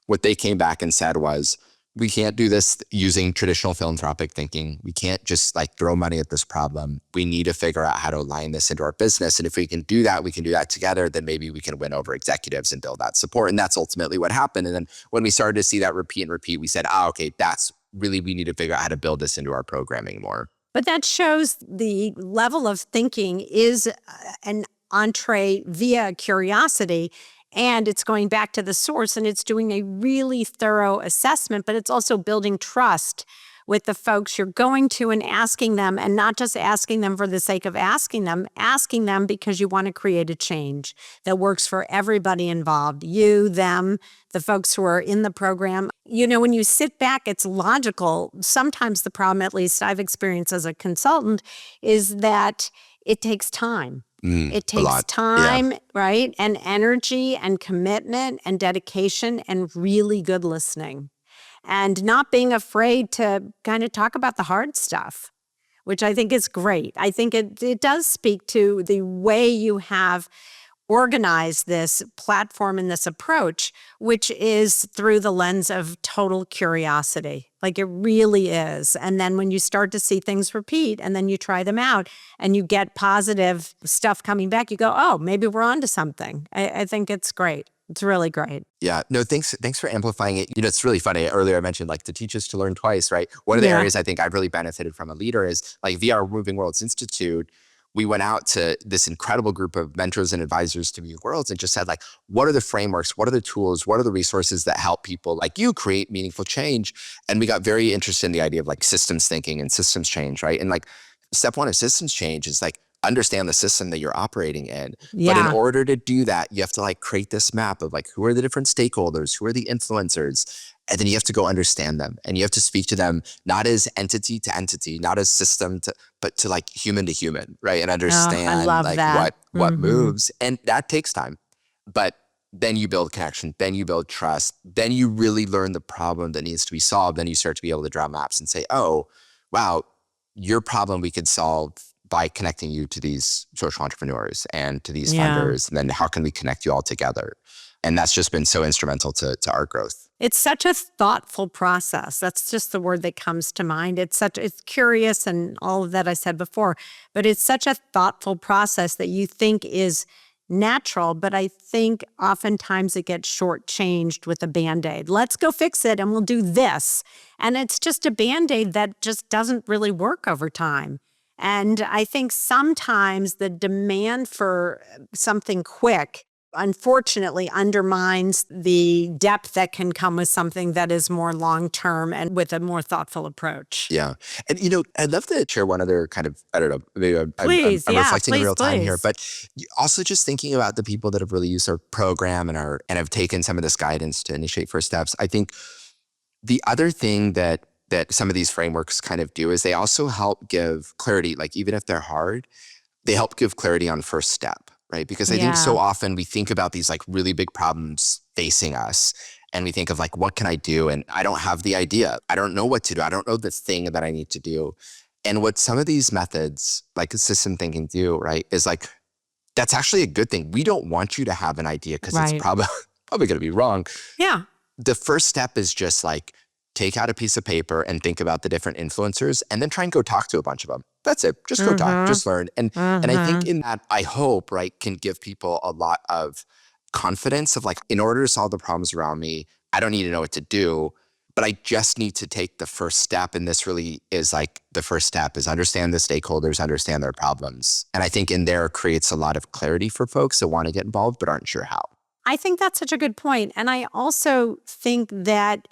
what they came back and said was, we can't do this using traditional philanthropic thinking. We can't just like throw money at this problem. We need to figure out how to align this into our business. And if we can do that together, then maybe we can win over executives and build that support. And that's ultimately what happened. And then when we started to see that repeat, we said, okay, that's really, we need to figure out how to build this into our programming more. But that shows the level of thinking is an entree via curiosity, and it's going back to the source, and it's doing a really thorough assessment, but it's also building trust with the folks you're going to and asking them, and not just asking them for the sake of asking them because you want to create a change that works for everybody involved, you, them, the folks who are in the program. When you sit back, it's logical. Sometimes the problem, at least I've experienced as a consultant, is that it takes time. It takes time, right? And energy and commitment and dedication and really good listening. And not being afraid to kind of talk about the hard stuff, which I think is great. I think it does speak to the way you have organized this platform and this approach, which is through the lens of total curiosity. Like it really is. And then when you start to see things repeat and then you try them out and you get positive stuff coming back, you go, oh, maybe we're onto something. I think it's great. It's really great. Yeah. No, thanks for amplifying it. It's really funny. Earlier I mentioned like to teach us to learn twice, right? One of the areas I think I've really benefited from a leader is like via our MovingWorlds Institute, we went out to this incredible group of mentors and advisors to MovingWorlds and just said like, what are the frameworks? What are the tools? What are the resources that help people like you create meaningful change? And we got very interested in the idea of like systems thinking and systems change, right? And like step one of systems change is like, understand the system that you're operating in. Yeah. But in order to do that, you have to like create this map of like, who are the different stakeholders? Who are the influencers? And then you have to go understand them and you have to speak to them, not as entity to entity, not as system to, but to like human to human, right? And understand like what moves. And that takes time, but then you build connection, then you build trust, then you really learn the problem that needs to be solved. Then you start to be able to draw maps and say, oh, wow, your problem we could solve by connecting you to these social entrepreneurs and to these funders. And then how can we connect you all together? And that's just been so instrumental to our growth. It's such a thoughtful process. That's just the word that comes to mind. It's curious and all of that I said before, but it's such a thoughtful process that you think is natural, but I think oftentimes it gets shortchanged with a Band-Aid. Let's go fix it and we'll do this. And it's just a Band-Aid that just doesn't really work over time. And I think sometimes the demand for something quick unfortunately undermines the depth that can come with something that is more long-term and with a more thoughtful approach. Yeah. And, I'd love to share one other kind of, I don't know, maybe Please, I'm reflecting in please, real time here, please. but also just thinking about the people that have really used our program and have taken some of this guidance to initiate first steps. I think the other thing that some of these frameworks kind of do is they also help give clarity, like even if they're hard, they help give clarity on first step, right? Because I think Yeah. so often we think about these like really big problems facing us and we think of like, what can I do? And I don't have the idea. I don't know what to do. I don't know the thing that I need to do. And what some of these methods, like system thinking do, right, is like, that's actually a good thing. We don't want you to have an idea because it's Right. probably going to be wrong. Yeah. The first step is just like, take out a piece of paper and think about the different influencers and then try and go talk to a bunch of them. That's it. Just go talk, just learn. And I think in that, I hope, right, can give people a lot of confidence of like, in order to solve the problems around me, I don't need to know what to do, but I just need to take the first step. And this really is like, the first step is understand the stakeholders, understand their problems. And I think in there creates a lot of clarity for folks that want to get involved but aren't sure how. I think that's such a good point. And I also think that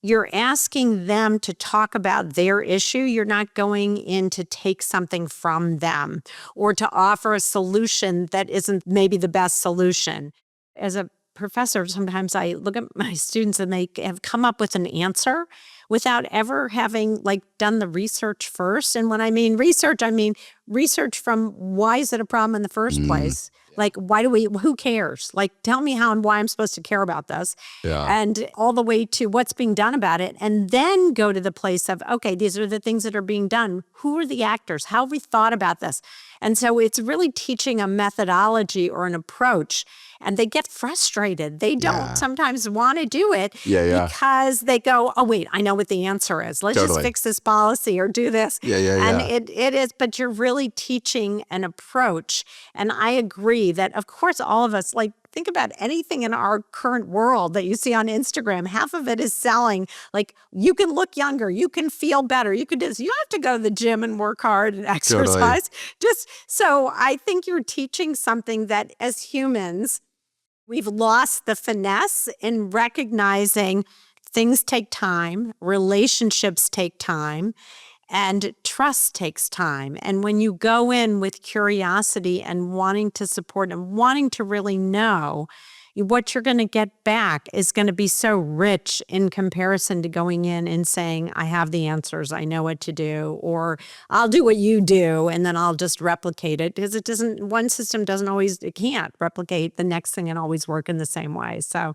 you're asking them to talk about their issue. You're not going in to take something from them or to offer a solution that isn't maybe the best solution. As a professor, sometimes I look at my students and they have come up with an answer without ever having like done the research first. And when I mean research from why is it a problem in the first place? Like, who cares? Like, tell me how and why I'm supposed to care about this. Yeah. And all the way to what's being done about it. And then go to the place of, okay, these are the things that are being done. Who are the actors? How have we thought about this? And so it's really teaching a methodology or an approach. And they get frustrated. They don't sometimes want to do it because they go, oh, wait, I know what the answer is. Let's just fix this policy or do this. And it is, but you're really teaching an approach. And I agree that, of course, all of us, like, think about anything in our current world that you see on Instagram. Half of it is selling, like, you can look younger, you can feel better, you can do this. You don't have to go to the gym and work hard and exercise. Just so I think you're teaching something that as humans, we've lost the finesse in recognizing things take time, relationships take time, and trust takes time. And when you go in with curiosity and wanting to support and wanting to really know, what you're going to get back is going to be so rich in comparison to going in and saying, I have the answers, I know what to do, or I'll do what you do, and then I'll just replicate it. Because one system it can't replicate the next thing and always work in the same way. So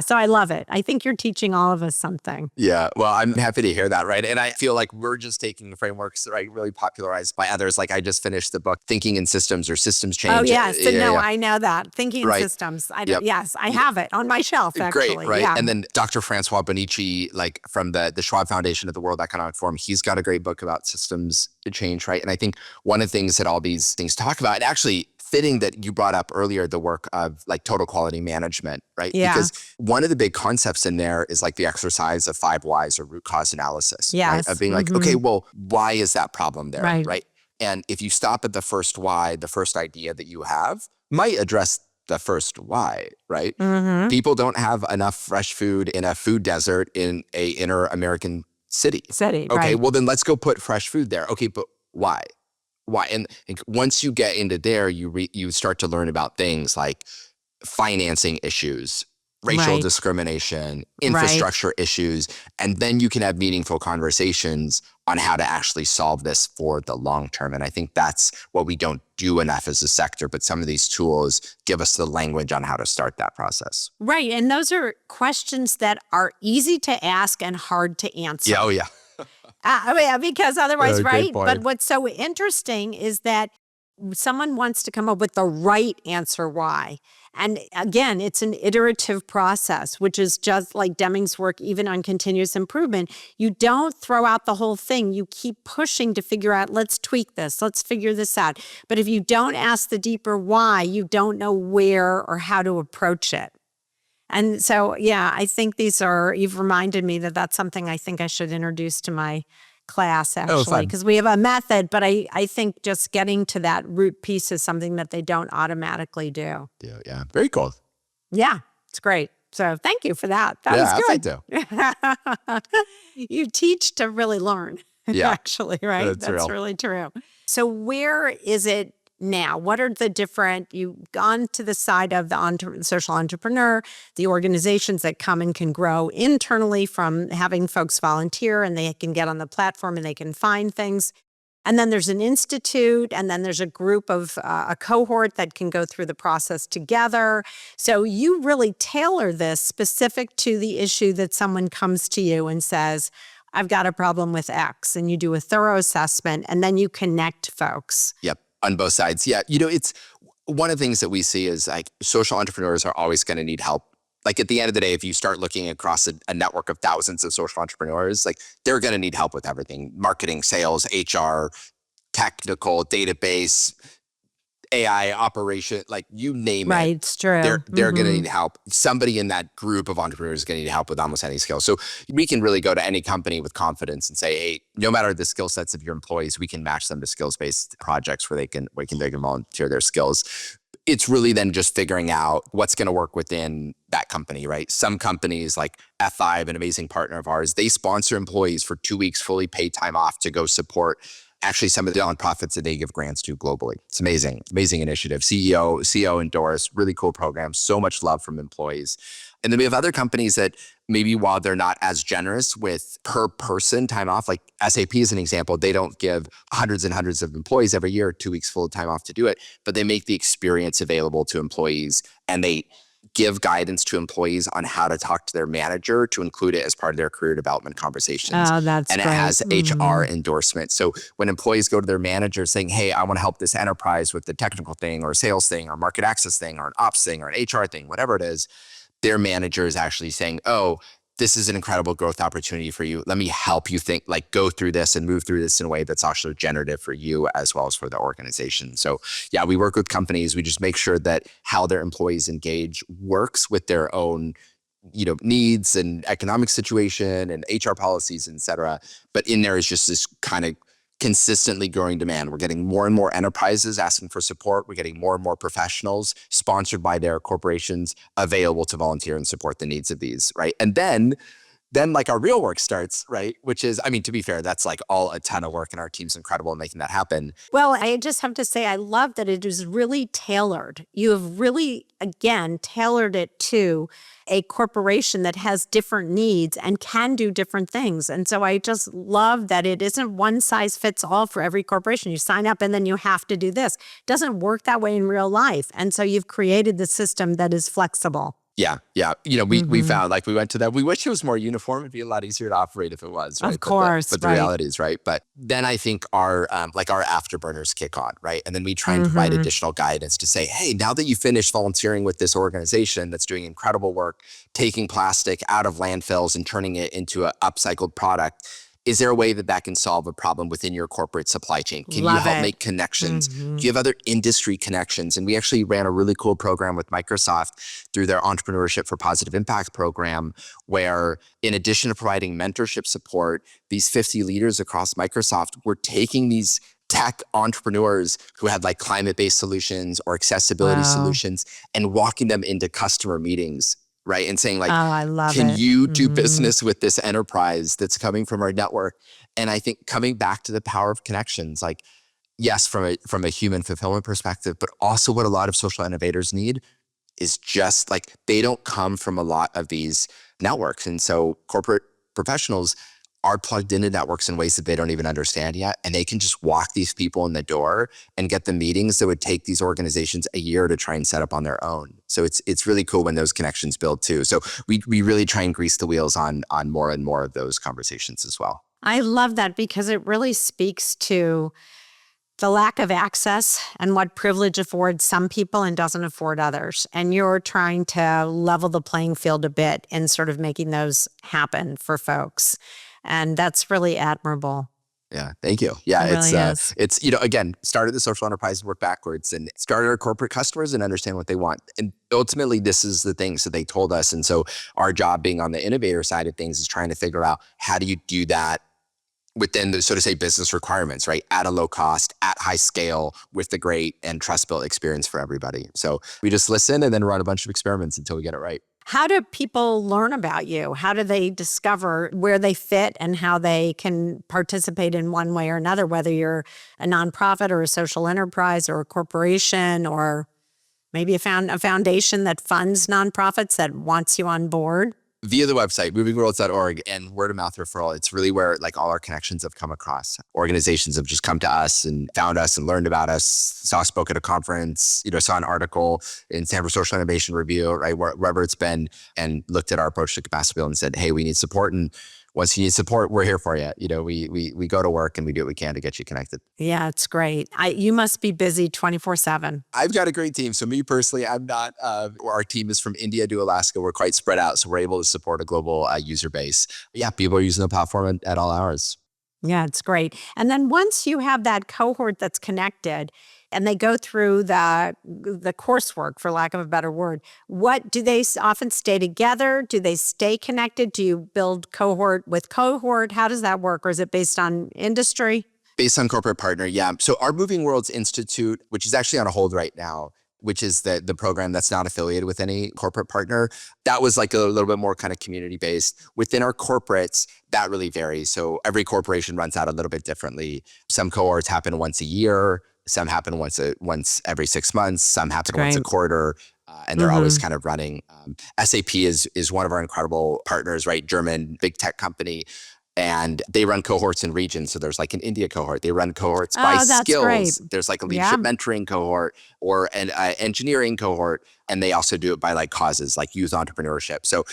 so I love it. I think you're teaching all of us something. Yeah, well, I'm happy to hear that, right? And I feel like we're just taking the frameworks, right, really popularized by others. Like I just finished the book, Thinking in Systems or Systems Change. Oh, yes. I know that. Thinking in Systems. Yes, I have it on my shelf, actually. Great, right? Yeah. And then Dr. Francois Bonici, like from the Schwab Foundation of the World Economic Forum, he's got a great book about systems change, right? And I think one of the things that all these things talk about, and actually fitting that you brought up earlier, the work of like total quality management, right? Yeah. Because one of the big concepts in there is like the exercise of 5 whys or root cause analysis, right? Of being like, okay, well, why is that problem there, right? And if you stop at the first why, the first idea that you have might address the first why, right? People don't have enough fresh food in a food desert in a inner American city. Okay, well then let's go put fresh food there. Okay, but why? Why? And once you get into there, you start to learn about things like financing issues, racial discrimination, infrastructure issues, and then you can have meaningful conversations on how to actually solve this for the long term. And I think that's what we don't do enough as a sector, but some of these tools give us the language on how to start that process. Right. And those are questions that are easy to ask and hard to answer. Yeah, oh yeah. Because otherwise, right? Point. But what's so interesting is that someone wants to come up with the right answer why. And again, it's an iterative process, which is just like Deming's work, even on continuous improvement. You don't throw out the whole thing. You keep pushing to figure out, let's tweak this, let's figure this out. But if you don't ask the deeper why, you don't know where or how to approach it. And so, I think you've reminded me that that's something I think I should introduce to my class, Oh, actually, fun. because we have a method, but I think just getting to that root piece is something that they don't automatically do. Yeah. Very cool. Yeah, it's great. So thank you for that. That Yeah, was thank you. good. You teach to really learn, Yeah, actually, right? that's That's real. really true. So where is it now? What are the different, you've gone to the side of the social entrepreneur, the organizations that come and can grow internally from having folks volunteer and they can get on the platform and they can find things. And then there's an institute, and then there's a group of a cohort that can go through the process together. So you really tailor this specific to the issue that someone comes to you and says, I've got a problem with X. And you do a thorough assessment, and then you connect folks. Yep, on both sides. Yeah, it's one of the things that we see is like social entrepreneurs are always going to need help. Like at the end of the day, if you start looking across a network of thousands of social entrepreneurs, like they're going to need help with everything: marketing, sales, HR, technical, database, AI, operation, like you name it. Right, it's true. They're going to need help. Somebody in that group of entrepreneurs is going to need help with almost any skill. So we can really go to any company with confidence and say, hey, no matter the skill sets of your employees, we can match them to skills-based projects where they can volunteer their skills. It's really then just figuring out what's going to work within that company, right? Some companies like F5, an amazing partner of ours, they sponsor employees for 2 weeks, fully paid time off to go support actually some of the nonprofits that they give grants to globally. It's amazing initiative. CEO endorsed, really cool program, so much love from employees. And then we have other companies that maybe while they're not as generous with per person time off, like SAP is an example, they don't give hundreds and hundreds of employees every year 2 weeks full time off to do it, but they make the experience available to employees and they give guidance to employees on how to talk to their manager to include it as part of their career development conversations. Oh, that's and great. It has HR endorsement. So when employees go to their manager saying, hey, I want to help this enterprise with the technical thing or sales thing or market access thing or an ops thing or an HR thing, whatever it is, their manager is actually saying, oh, this is an incredible growth opportunity for you. Let me help you think, like go through this and move through this in a way that's also generative for you as well as for the organization. So yeah, we work with companies. We just make sure that how their employees engage works with their own needs and economic situation and HR policies, et cetera. But in there is just this kind of consistently growing demand. We're getting more and more enterprises asking for support. We're getting more and more professionals sponsored by their corporations available to volunteer and support the needs of these, right? And then like our real work starts, right? Which is, to be fair, that's like all a ton of work and our team's incredible in making that happen. Well, I just have to say, I love that it is really tailored. You have really, again, tailored it to a corporation that has different needs and can do different things. And so I just love that it isn't one size fits all for every corporation. You sign up and then you have to do this. It doesn't work that way in real life. And so you've created the system that is flexible. Yeah. We found like we went to that. We wish it was more uniform. It'd be a lot easier to operate if it was, right? Of course. But the reality is, right? But then I think our afterburners kick on, right? And then we try and provide additional guidance to say, hey, now that you finished volunteering with this organization that's doing incredible work, taking plastic out of landfills and turning it into an upcycled product, is there a way that can solve a problem within your corporate supply chain? Can you help make connections? Do you have other industry connections? And we actually ran a really cool program with Microsoft through their Entrepreneurship for Positive Impact program, where in addition to providing mentorship support, these 50 leaders across Microsoft were taking these tech entrepreneurs who had like climate-based solutions or accessibility solutions and walking them into customer meetings, right? And saying like, I love can it. you do business with this enterprise that's coming from our network? And I think coming back to the power of connections, like, yes, from a human fulfillment perspective, but also what a lot of social innovators need is just like, they don't come from a lot of these networks. And so corporate professionals are plugged into networks in ways that they don't even understand yet. And they can just walk these people in the door and get the meetings that would take these organizations a year to try and set up on their own. So it's really cool when those connections build too. So we really try and grease the wheels on more and more of those conversations as well. I love that because it really speaks to the lack of access and what privilege affords some people and doesn't afford others. And you're trying to level the playing field a bit in sort of making those happen for folks. And that's really admirable. Yeah, thank you. Yeah, It really is. It's again, started the social enterprise and work backwards and started our corporate customers and understand what they want. And ultimately, this is the things that they told us. And so our job being on the innovator side of things is trying to figure out how do you do that within the, so to say, business requirements, right? At a low cost, at high scale, with the great and trust built experience for everybody. So we just listen and then run a bunch of experiments until we get it right. How do people learn about you? How do they discover where they fit and how they can participate in one way or another, whether you're a nonprofit or a social enterprise or a corporation or maybe a foundation that funds nonprofits that wants you on board? Via the website, movingworlds.org, and word of mouth referral. It's really where like all our connections have come across. Organizations have just come to us and found us and learned about us, saw us spoke at a conference, saw an article in San Francisco Social Innovation Review, right, wherever it's been, and looked at our approach to capacity building and said, hey, we need support. And once you need support, we're here for you. We go to work and we do what we can to get you connected. Yeah, it's great. You must be busy 24/7. I've got a great team. So me personally, I'm not, our team is from India to Alaska. We're quite spread out. So we're able to support a global user base. Yeah, people are using the platform at all hours. Yeah, it's great. And then once you have that cohort that's connected and they go through the coursework, for lack of a better word, what do they often stay together? Do they stay connected? Do you build cohort with cohort? How does that work? Or is it based on industry? Based on corporate partner, yeah. So our Moving Worlds Institute, which is actually on a hold right now, which is the program that's not affiliated with any corporate partner, that was like a little bit more kind of community based. Within our corporates, that really varies. So every corporation runs out a little bit differently. Some cohorts happen once a year. Some happen once every 6 months. Some happen once a quarter. And they're always kind of running. SAP is one of our incredible partners, right? German big tech company. And they run cohorts in regions. So there's like an India cohort. They run cohorts by skills. Great. There's like a leadership mentoring cohort or an engineering cohort. And they also do it by like causes like youth entrepreneurship. So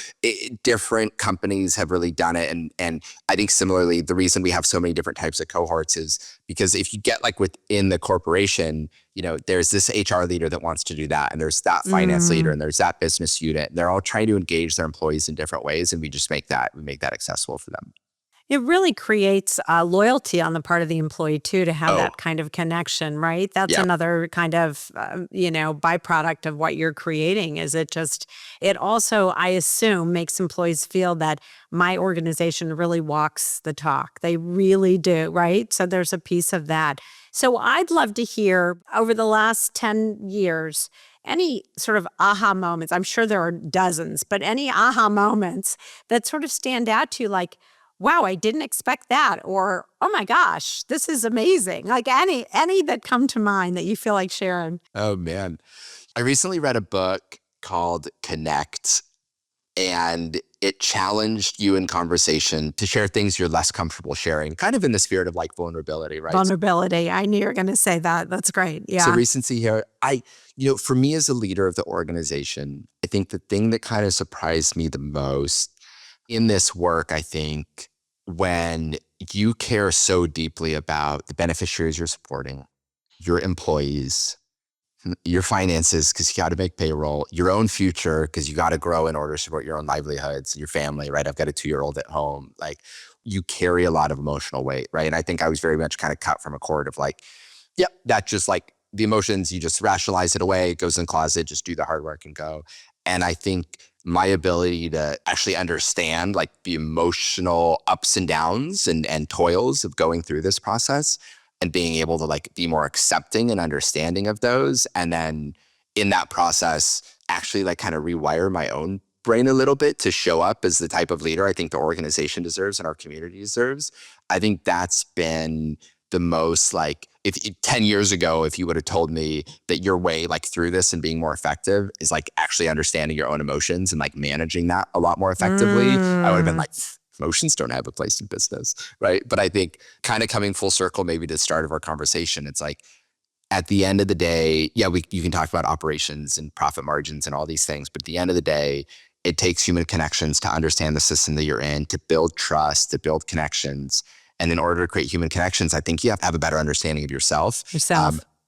different companies have really done it. And I think similarly, the reason we have so many different types of cohorts is because if you get like within the corporation, there's this HR leader that wants to do that. And there's that finance leader and there's that business unit. They're all trying to engage their employees in different ways. And we just make that accessible for them. It really creates loyalty on the part of the employee, too, to have that kind of connection, right? That's another kind of, byproduct of what you're creating. It also, I assume, makes employees feel that my organization really walks the talk. They really do, right? So there's a piece of that. So I'd love to hear, over the last 10 years, any sort of aha moments. I'm sure there are dozens, but any aha moments that sort of stand out to you, like, wow, I didn't expect that. Or, oh my gosh, this is amazing. Like any that come to mind that you feel like sharing. Oh man. I recently read a book called Connect, and it challenged you in conversation to share things you're less comfortable sharing, kind of in the spirit of like vulnerability, right? Vulnerability. I knew you were going to say that. That's great. Yeah. So recency here, for me as a leader of the organization, I think the thing that kind of surprised me the most in this work, I think, when you care so deeply about the beneficiaries you're supporting, your employees, your finances, because you got to make payroll, your own future, because you got to grow in order to support your own livelihoods, your family, right? I've got a 2-year-old at home. Like, you carry a lot of emotional weight, right? And I think I was very much kind of cut from a cord of like, yep, that just like the emotions, you just rationalize it away, it goes in the closet, just do the hard work and go. And I think my ability to actually understand like the emotional ups and downs and toils of going through this process and being able to like be more accepting and understanding of those. And then in that process, actually like kind of rewire my own brain a little bit to show up as the type of leader I think the organization deserves and our community deserves. I think that's been the most like, if 10 years ago, if you would have told me that your way like through this and being more effective is like actually understanding your own emotions and like managing that a lot more effectively, I would have been like, emotions don't have a place in business, right? But I think kind of coming full circle, maybe to the start of our conversation, it's like, at the end of the day, yeah, you can talk about operations and profit margins and all these things, but at the end of the day, it takes human connections to understand the system that you're in, to build trust, to build connections. And in order to create human connections, I think you have to have a better understanding of yourself.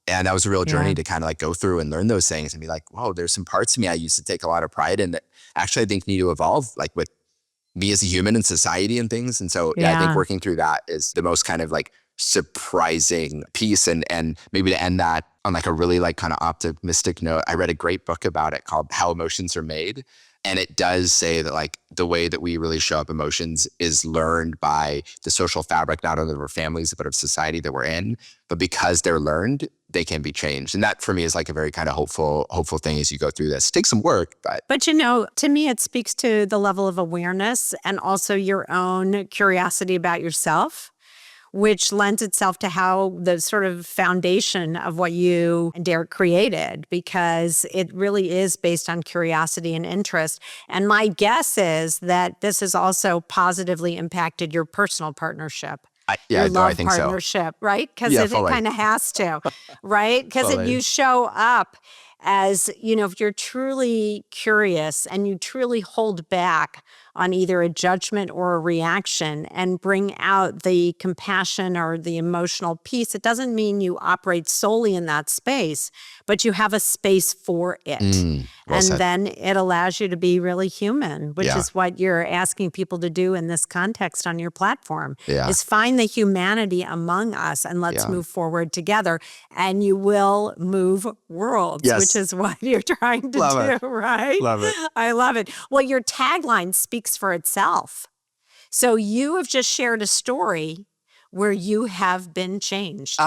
And that was a real journey to kind of like go through and learn those things and be like, whoa, there's some parts of me I used to take a lot of pride in that actually I think need to evolve, like with me as a human and society and things. And so I think working through that is the most kind of like surprising piece. And maybe to end that on like a really like kind of optimistic note, I read a great book about it called How Emotions Are Made. And it does say that like the way that we really show up emotions is learned by the social fabric, not only of our families, but of society that we're in. But because they're learned, they can be changed. And that for me is like a very kind of hopeful thing as you go through this. It takes some work, but. But to me, it speaks to the level of awareness and also your own curiosity about yourself, which lends itself to how the sort of foundation of what you and Derek created, because it really is based on curiosity and interest. And my guess is that this has also positively impacted your personal partnership. Your love I think partnership, so. right? Because it kind of has to, right? Because you show up as, if you're truly curious and you truly hold back on either a judgment or a reaction and bring out the compassion or the emotional piece, it doesn't mean you operate solely in that space, but you have a space for it. Well said. Then it allows you to be really human, which is what you're asking people to do in this context on your platform, is find the humanity among us and let's move forward together. And you will move worlds, which is what you're trying to do, right? Love it. I love it. Well, your tagline speaks for itself. So you have just shared a story where you have been changed.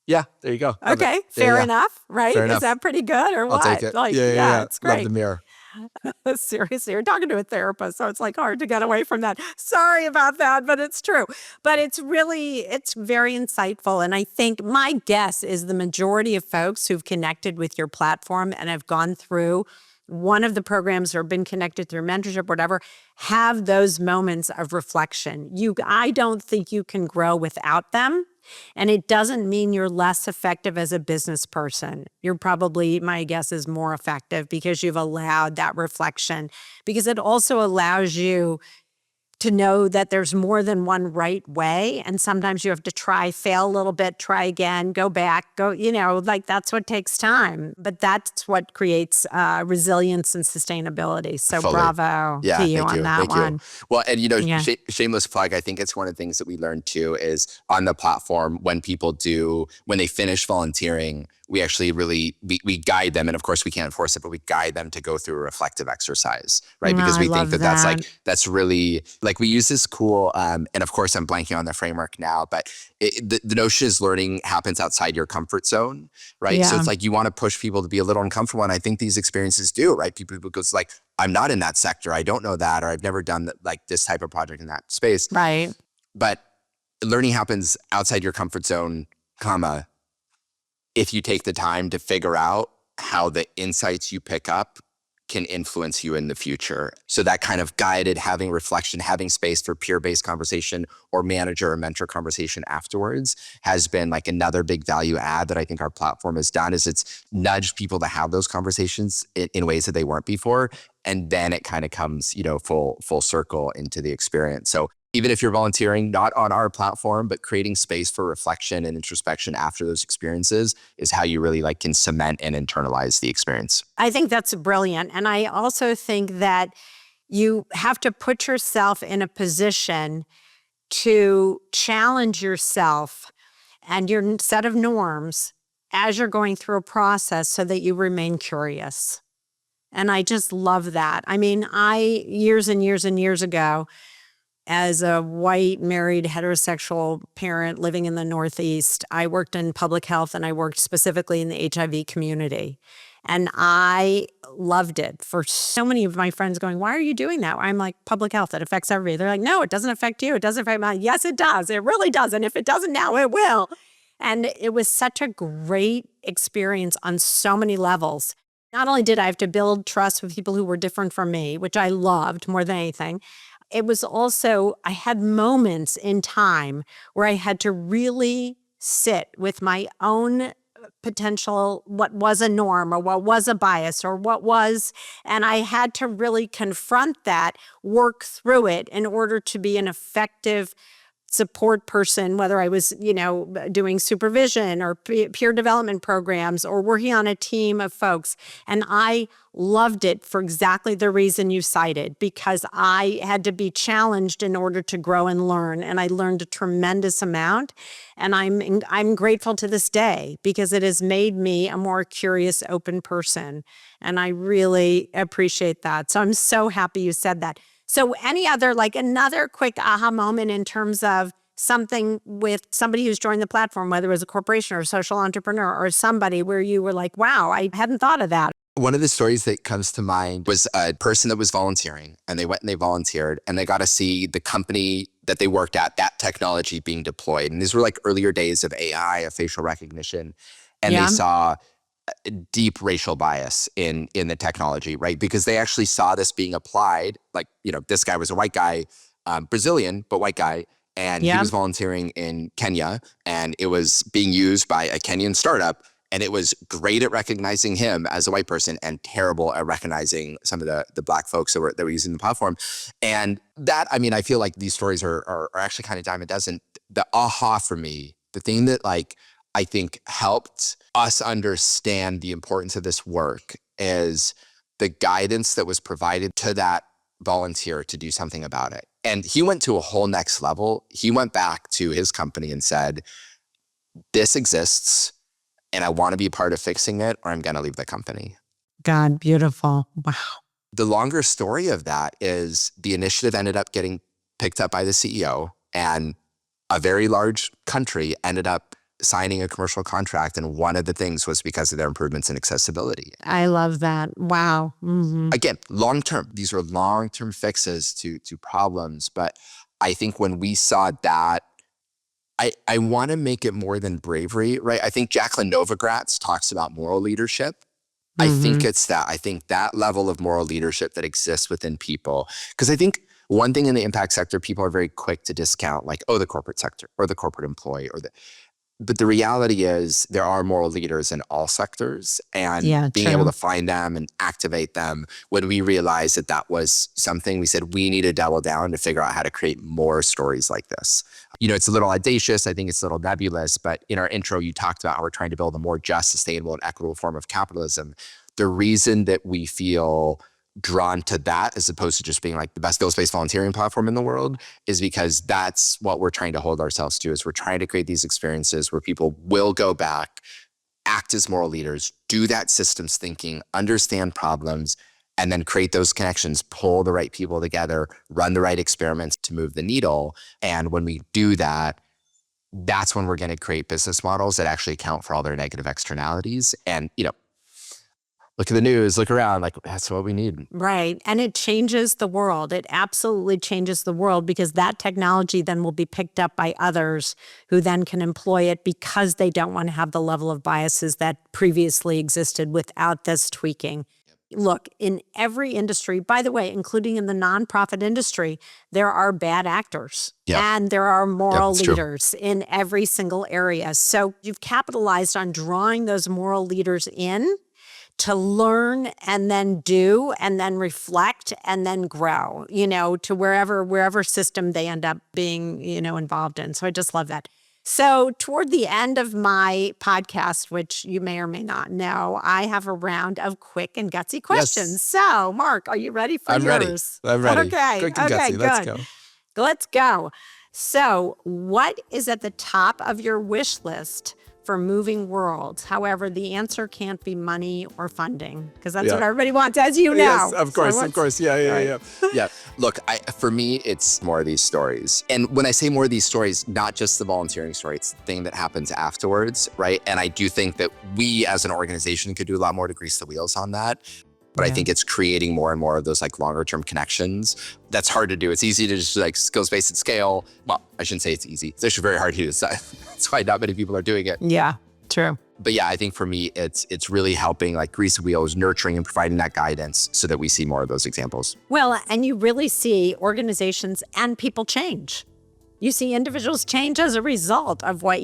Yeah, there you go. Love okay, fair enough, right? Fair enough. Is that pretty good or what? I'll take it. Like, it's great. Love the mirror. Seriously, you're talking to a therapist, so it's like hard to get away from that. Sorry about that, but it's true. But it's very insightful. And I think my guess is the majority of folks who've connected with your platform and have gone through one of the programs or been connected through mentorship, whatever, have those moments of reflection. I don't think you can grow without them. And it doesn't mean you're less effective as a business person. You're probably, my guess is, more effective because you've allowed that reflection, because it also allows you to know that there's more than one right way. And sometimes you have to try, fail a little bit, try again, go back, that's what takes time. But that's what creates resilience and sustainability. So Fully. Bravo to you on that one. Well, and shameless plug, I think it's one of the things that we learned too is on the platform when they finish volunteering, we actually we guide them. And of course we can't enforce it, but we guide them to go through a reflective exercise, right? Because we think that's really, like we use this cool, and of course I'm blanking on the framework now, but the notion is learning happens outside your comfort zone, right? So it's like you want to push people to be a little uncomfortable. And I think these experiences do, right? People goes like, I'm not in that sector. I don't know that, or I've never done like this type of project in that space. Right. But learning happens outside your comfort zone, if you take the time to figure out how the insights you pick up can influence you in the future. So that kind of guided, having reflection, having space for peer-based conversation or manager or mentor conversation afterwards has been like another big value add that I think our platform has done, is it's nudged people to have those conversations in ways that they weren't before. And then it kind of comes, full circle into the experience. So even if you're volunteering, not on our platform, but creating space for reflection and introspection after those experiences is how you really can cement and internalize the experience. I think that's brilliant. And I also think that you have to put yourself in a position to challenge yourself and your set of norms as you're going through a process so that you remain curious. And I just love that. I mean, years and years and years ago, as a white, married, heterosexual parent living in the Northeast, I worked in public health and I worked specifically in the HIV community. And I loved it. For so many of my friends going, why are you doing that? I'm like, public health, it affects everybody. They're like, no, it doesn't affect you. It doesn't affect me. Yes, it does. It really does. And if it doesn't now, it will. And it was such a great experience on so many levels. Not only did I have to build trust with people who were different from me, which I loved more than anything, it was also, I had moments in time where I had to really sit with my own potential, what was a norm or what was a bias or and I had to really confront that, work through it in order to be an effective support person, whether I was, doing supervision or peer development programs or working on a team of folks. And I loved it for exactly the reason you cited, because I had to be challenged in order to grow and learn. And I learned a tremendous amount. And I'm grateful to this day because it has made me a more curious, open person. And I really appreciate that. So I'm so happy you said that. So any other, another quick aha moment in terms of something with somebody who's joined the platform, whether it was a corporation or a social entrepreneur or somebody where you were like, wow, I hadn't thought of that. One of the stories that comes to mind was a person that was volunteering, and they went and they volunteered, and they got to see the company that they worked at, that technology being deployed. And these were earlier days of AI, of facial recognition. And they saw deep racial bias in the technology, right? Because they actually saw this being applied. This guy was a white guy, Brazilian, but white guy. And he was volunteering in Kenya, and it was being used by a Kenyan startup. And it was great at recognizing him as a white person and terrible at recognizing some of the Black folks that were using the platform. And that, I feel like these stories are actually kind of dime a dozen. The aha for me, the thing that I think helped us understand the importance of this work is the guidance that was provided to that volunteer to do something about it. And he went to a whole next level. He went back to his company and said, this exists and I want to be a part of fixing it, or I'm going to leave the company. God, beautiful. Wow. The longer story of that is the initiative ended up getting picked up by the CEO, and a very large country ended up signing a commercial contract. And one of the things was because of their improvements in accessibility. I love that. Wow. Mm-hmm. Again, long-term, these are long-term fixes to problems. But I think when we saw that, I want to make it more than bravery, right? I think Jacqueline Novogratz talks about moral leadership. I think it's that. I think that level of moral leadership that exists within people. Because I think one thing in the impact sector, people are very quick to discount, the corporate sector or the corporate employee but the reality is there are moral leaders in all sectors, and being able to find them and activate them. When we realized that was something, we said we need to double down to figure out how to create more stories like this. It's a little audacious. I think it's a little nebulous, but in our intro, you talked about how we're trying to build a more just, sustainable, and equitable form of capitalism. The reason that we feel drawn to that as opposed to just being the best skills-based volunteering platform in the world is because that's what we're trying to hold ourselves to, is we're trying to create these experiences where people will go back, act as moral leaders, do that systems thinking, understand problems, and then create those connections, pull the right people together, run the right experiments to move the needle. And when we do that, that's when we're going to create business models that actually account for all their negative externalities. And, look at the news, look around, that's what we need. Right. And it changes the world. It absolutely changes the world because that technology then will be picked up by others who then can employ it because they don't want to have the level of biases that previously existed without this tweaking. Look, in every industry, by the way, including in the nonprofit industry, there are bad actors and there are moral leaders in every single area. So you've capitalized on drawing those moral leaders in to learn and then do and then reflect and then grow, to wherever system they end up being, involved in. So I just love that. So toward the end of my podcast, which you may or may not know, I have a round of quick and gutsy questions. Yes. So Mark, are you ready for yours? I'm ready. Okay. Quick and gutsy. Let's go. Let's go. So what is at the top of your wish list for MovingWorlds? However, the answer can't be money or funding because that's what everybody wants, as you know. Yes, of course. Yeah. Look, for me, it's more of these stories. And when I say more of these stories, not just the volunteering story, it's the thing that happens afterwards, right? And I do think that we as an organization could do a lot more to grease the wheels on that. But I think it's creating more and more of those longer term connections. That's hard to do. It's easy to just skills-based at scale. Well, I shouldn't say it's easy. It's actually very hard to do. That's why not many people are doing it. Yeah, true. But yeah, I think for me, it's really helping grease the wheels, nurturing and providing that guidance so that we see more of those examples. Well, and you really see organizations and people change. You see individuals change as a result of what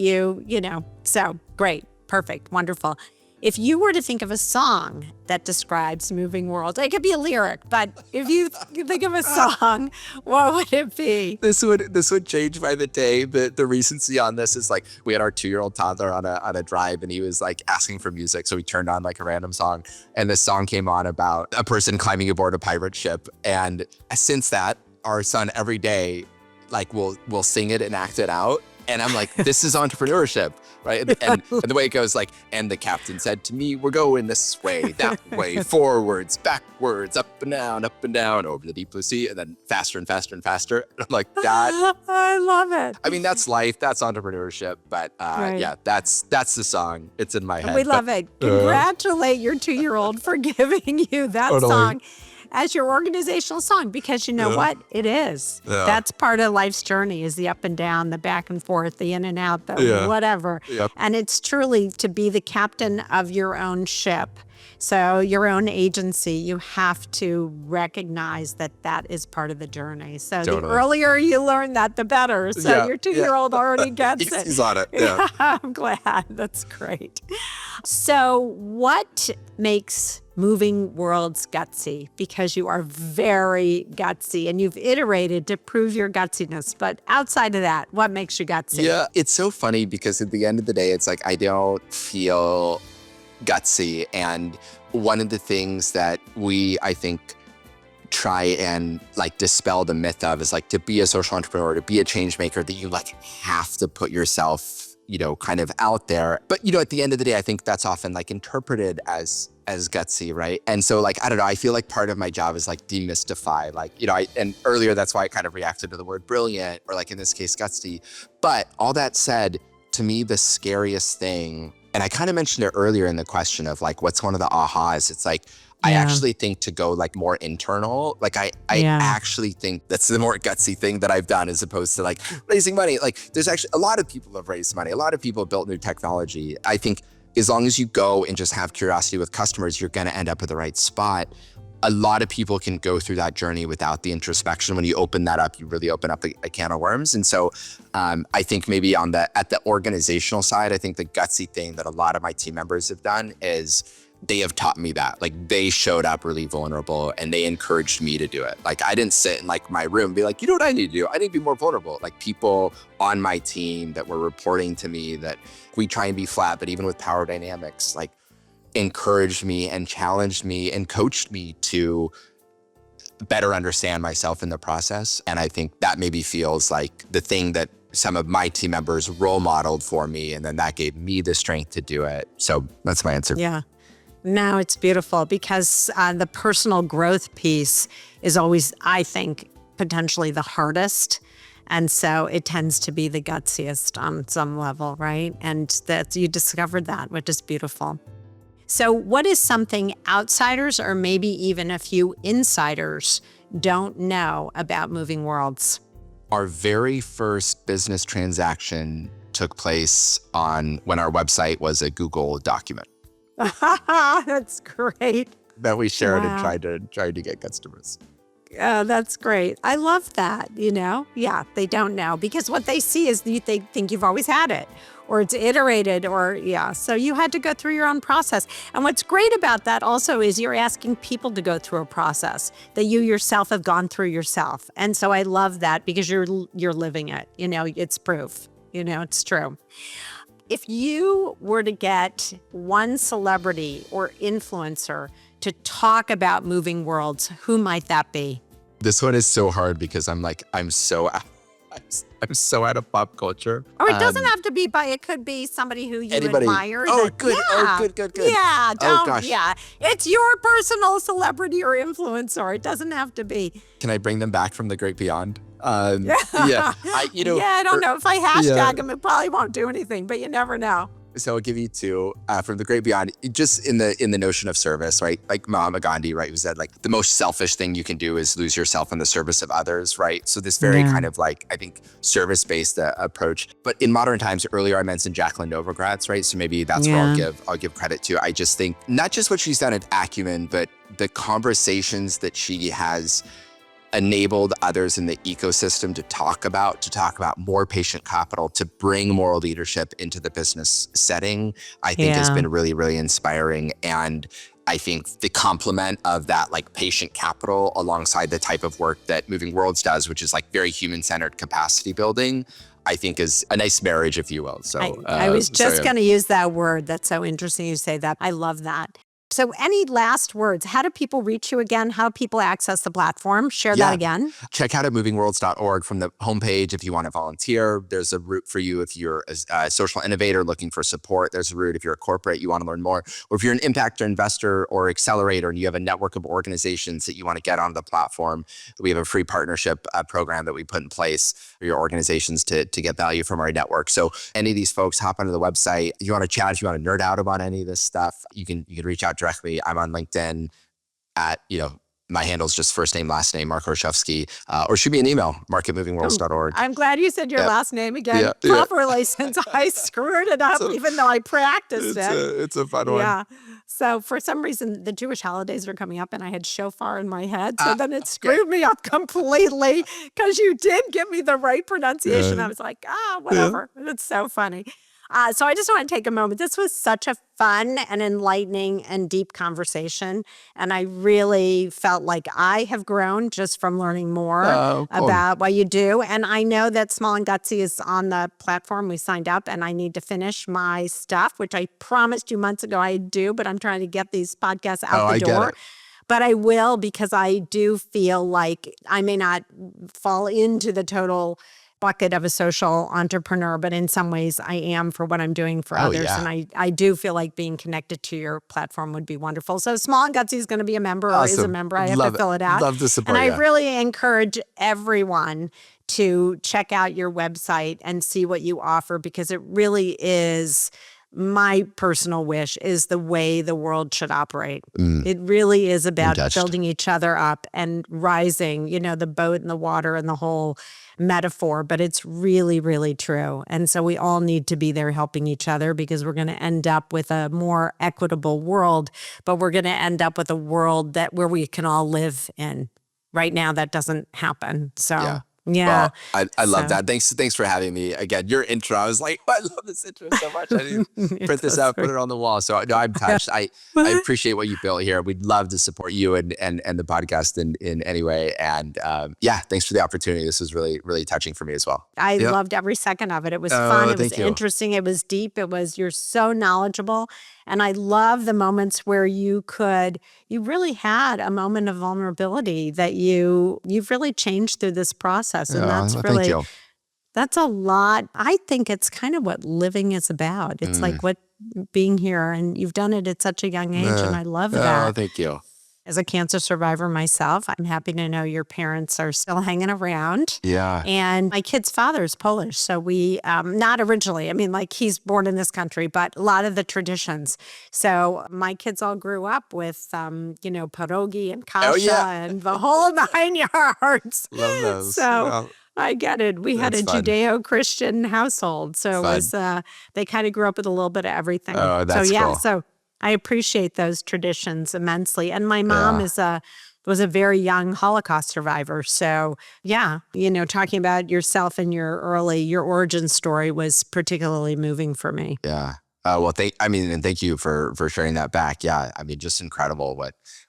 so great, perfect, wonderful. If you were to think of a song that describes moving worlds, it could be a lyric, but if you think of a song, what would it be? This would change by the day. The recency on this is like we had our 2-year-old toddler on a drive, and he was like asking for music, so we turned on like a random song, and this song came on about a person climbing aboard a pirate ship. And since that, our son every day like will sing it and act it out. And I'm like, this is entrepreneurship, right? And the way it goes, like, and the captain said to me, we're going this way, that way, forwards, backwards, up and down, over the deep blue sea, and then faster and faster and faster. And I'm like, that. I love it. I mean, that's life, that's entrepreneurship. But Right. yeah, that's the song. It's in my head. We love it. Congratulate your 2-year-old for giving you that Totally. song as your organizational song, because you know what? It is. Yeah. That's part of life's journey, is the up and down, the back and forth, the in and out, the whatever. Yep. And it's truly to be the captain of your own ship. So your own agency, you have to recognize that that is part of the journey. So the Totally. earlier you learn that, the better. So Yeah, your 2-year-old already gets it. He's on it. Yeah. I'm glad. That's great. So what makes Moving Worlds gutsy? Because you are very gutsy and you've iterated to prove your gutsiness. But outside of that, what makes you gutsy? Yeah, it's so funny because at the end of the day, it's like I don't feel gutsy. And one of the things that I think, try and like dispel the myth of is like to be a social entrepreneur, to be a change maker, that you like have to put yourself, kind of out there. But, at the end of the day, I think that's often like interpreted as gutsy, right? And so like, I don't know, I feel like part of my job is like demystify, like, and earlier that's why I kind of reacted to the word brilliant, or like in this case, gutsy. But all that said, to me, the scariest thing, and I kind of mentioned it earlier in the question of like, what's one of the ahas? It's like, I actually think to go like more internal, like I actually think that's the more gutsy thing that I've done, as opposed to like raising money. Like there's actually a lot of people have raised money. A lot of people have built new technology. I think as long as you go and just have curiosity with customers, you're going to end up at the right spot. A lot of people can go through that journey without the introspection. When you open that up, you really open up a can of worms. And so I think maybe at the organizational side, I think the gutsy thing that a lot of my team members have done is they have taught me that. Like they showed up really vulnerable and they encouraged me to do it. Like I didn't sit in like my room and be like, you know what I need to do? I need to be more vulnerable. Like people on my team that were reporting to me that we try and be flat, but even with power dynamics, like encouraged me and challenged me and coached me to better understand myself in the process. And I think that maybe feels like the thing that some of my team members role modeled for me. And then that gave me the strength to do it. So that's my answer. Yeah. No, it's beautiful because the personal growth piece is always, I think, potentially the hardest. And so it tends to be the gutsiest on some level, right? And that you discovered that, which is beautiful. So what is something outsiders or maybe even a few insiders don't know about Moving Worlds? Our very first business transaction took place when our website was a Google document That's great. that we shared Wow. and tried to get customers. That's great. I love that, Yeah, they don't know because what they see is they think you've always had it or it's iterated So you had to go through your own process. And what's great about that also is you're asking people to go through a process that you yourself have gone through yourself. And so I love that because you're living it, it's proof, it's true. If you were to get one celebrity or influencer to talk about Moving Worlds, who might that be? This one is so hard because I'm so out of pop culture. Or it doesn't have to be it could be somebody who you Anybody. admire. Oh, that- good. Yeah. Oh, good. Yeah, Oh, gosh. It's your personal celebrity or influencer. It doesn't have to be. Can I bring them back from the great beyond? Yeah. I don't know. If I hashtag them, it probably won't do anything, but you never know. So I'll give you two from the great beyond, just in the notion of service, right? Like Mahatma Gandhi, right, who said like the most selfish thing you can do is lose yourself in the service of others, right? So this very kind of like, I think, service-based approach. But in modern times, earlier I mentioned Jacqueline Novogratz, right? So maybe that's where I'll give credit to. I just think not just what she's done at Acumen, but the conversations that she has enabled others in the ecosystem to talk about more patient capital, to bring moral leadership into the business setting, I think has been really, really inspiring. And I think the complement of that like patient capital alongside the type of work that MovingWorlds does, which is like very human-centered capacity building, I think is a nice marriage, if you will. So I was just going to use that word. That's so interesting you say that. I love that. So any last words? How do people reach you again? How do people access the platform? Share that again. Check out at movingworlds.org from the homepage if you want to volunteer. There's a route for you if you're a social innovator looking for support. There's a route if you're a corporate, you want to learn more. Or if you're an impact or investor or accelerator and you have a network of organizations that you want to get onto the platform, we have a free partnership program that we put in place for your organizations to get value from our network. So any of these folks, hop onto the website. If you want to chat, if you want to nerd out about any of this stuff, you can reach out directly. I'm on LinkedIn at, my handle's just first name, last name, Mark Horoszowski, or shoot me an email, mark@movingworlds.org. I'm glad you said your last name again properly since I screwed it up, even though I practiced it. It's a fun one. Yeah. So for some reason, the Jewish holidays are coming up and I had shofar in my head. So then it screwed me up completely because you did give me the right pronunciation. I was like, whatever. It's so funny. So I just want to take a moment. This was such a fun and enlightening and deep conversation. And I really felt like I have grown just from learning more about what you do. And I know that Small and Gutsy is on the platform. We signed up and I need to finish my stuff, which I promised you months ago I'd do, but I'm trying to get these podcasts out the door. Get it. But I will, because I do feel like I may not fall into the total bucket of a social entrepreneur, but in some ways I am for what I'm doing for others. Yeah. And I do feel like being connected to your platform would be wonderful. So Small and Gutsy is going to be a member or is a member. I have to fill it out. Love to support and I really encourage everyone to check out your website and see what you offer, because it really is, my personal wish is the way the world should operate. It really is about building each other up and rising, the boat in the water and the whole metaphor, but it's really, really true. And so we all need to be there helping each other, because we're going to end up with a more equitable world, but we're going to end up with a world where we can all live in. Right now, that doesn't happen. So Well, I love that. Thanks for having me. Again, your intro, I was like, I love this intro so much. I need to print this out, put it on the wall. So no, I'm touched. I appreciate what you built here. We'd love to support you and the podcast in any way. And thanks for the opportunity. This was really, really touching for me as well. I loved every second of it. It was fun. It was interesting. It was deep. You're so knowledgeable. And I love the moments where you really had a moment of vulnerability that you've really changed through this process. And that's a lot. I think it's kind of what living is about. It's like what being here, and you've done it at such a young age. And I love that. Oh, thank you. As a cancer survivor myself, I'm happy to know your parents are still hanging around. Yeah. And my kid's father is Polish. So we, not originally, he's born in this country, but a lot of the traditions. So my kids all grew up with, pierogi and kasha and the whole 9 yards. Love those. So I get it. We had a Judeo-Christian household. So it was, they kind of grew up with a little bit of everything. Oh, that's cool. So I appreciate those traditions immensely. And my mom was a very young Holocaust survivor. So talking about yourself and your origin story was particularly moving for me. Yeah. Thank you for sharing that back. Yeah. Just incredible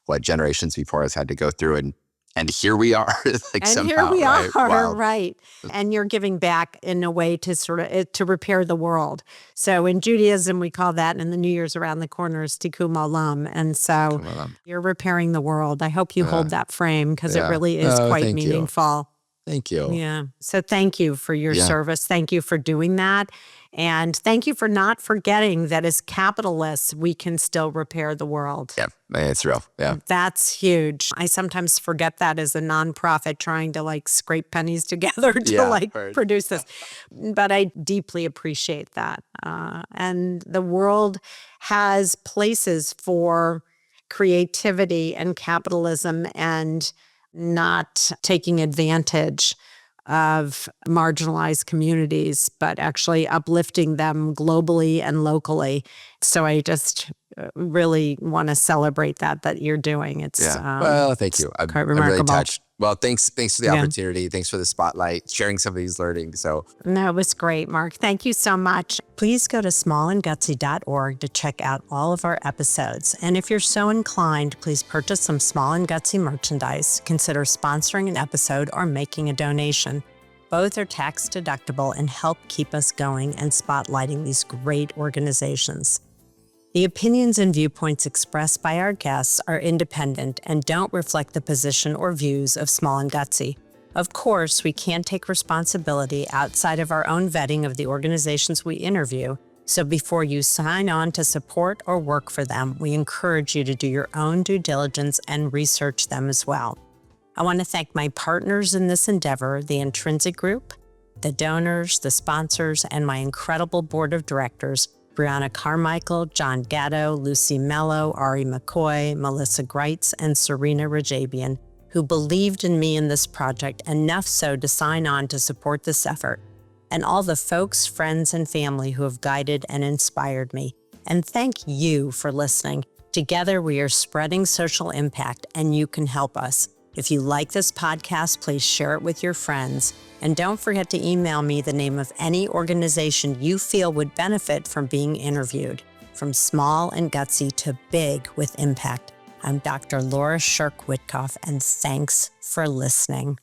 what generations before us had to go through, and here we are. Here we are, right. And you're giving back in a way to to repair the world. So in Judaism, we call that, and the New Year's around the corner is Tikkun Olam. And so you're repairing the world. I hope you hold that frame, because it really is quite meaningful. Thank you. Yeah. So thank you for your service. Thank you for doing that. And thank you for not forgetting that as capitalists, we can still repair the world. Yeah, it's real. Yeah. That's huge. I sometimes forget that as a nonprofit trying to scrape pennies together to produce this. But I deeply appreciate that. And the world has places for creativity and capitalism and not taking advantage of marginalized communities, but actually uplifting them globally and locally. So I just really want to celebrate that you're doing. It's well, thank you. I'm quite remarkable. really touched. Well, thanks for the Yeah. opportunity. Thanks for the spotlight, sharing some of these learnings. So No, it was great, Mark. Thank you so much. Please go to smallandgutsy.org to check out all of our episodes. And if you're so inclined, please purchase some Small and Gutsy merchandise, consider sponsoring an episode, or making a donation. Both are tax deductible and help keep us going and spotlighting these great organizations. The opinions and viewpoints expressed by our guests are independent and don't reflect the position or views of Small and Gutsy. Of course, we can't take responsibility outside of our own vetting of the organizations we interview, so before you sign on to support or work for them, we encourage you to do your own due diligence and research them as well. I want to thank my partners in this endeavor, the Intrinsic Group, the donors, the sponsors, and my incredible board of directors, Brianna Carmichael, John Gatto, Lucy Mello, Ari McCoy, Melissa Greitz, and Serena Rajabian, who believed in me in this project enough so to sign on to support this effort, and all the folks, friends, and family who have guided and inspired me. And thank you for listening. Together, we are spreading social impact, and you can help us. If you like this podcast, please share it with your friends. And don't forget to email me the name of any organization you feel would benefit from being interviewed. From small and gutsy to big with impact. I'm Dr. Laura Scherck Wittcoff, and thanks for listening.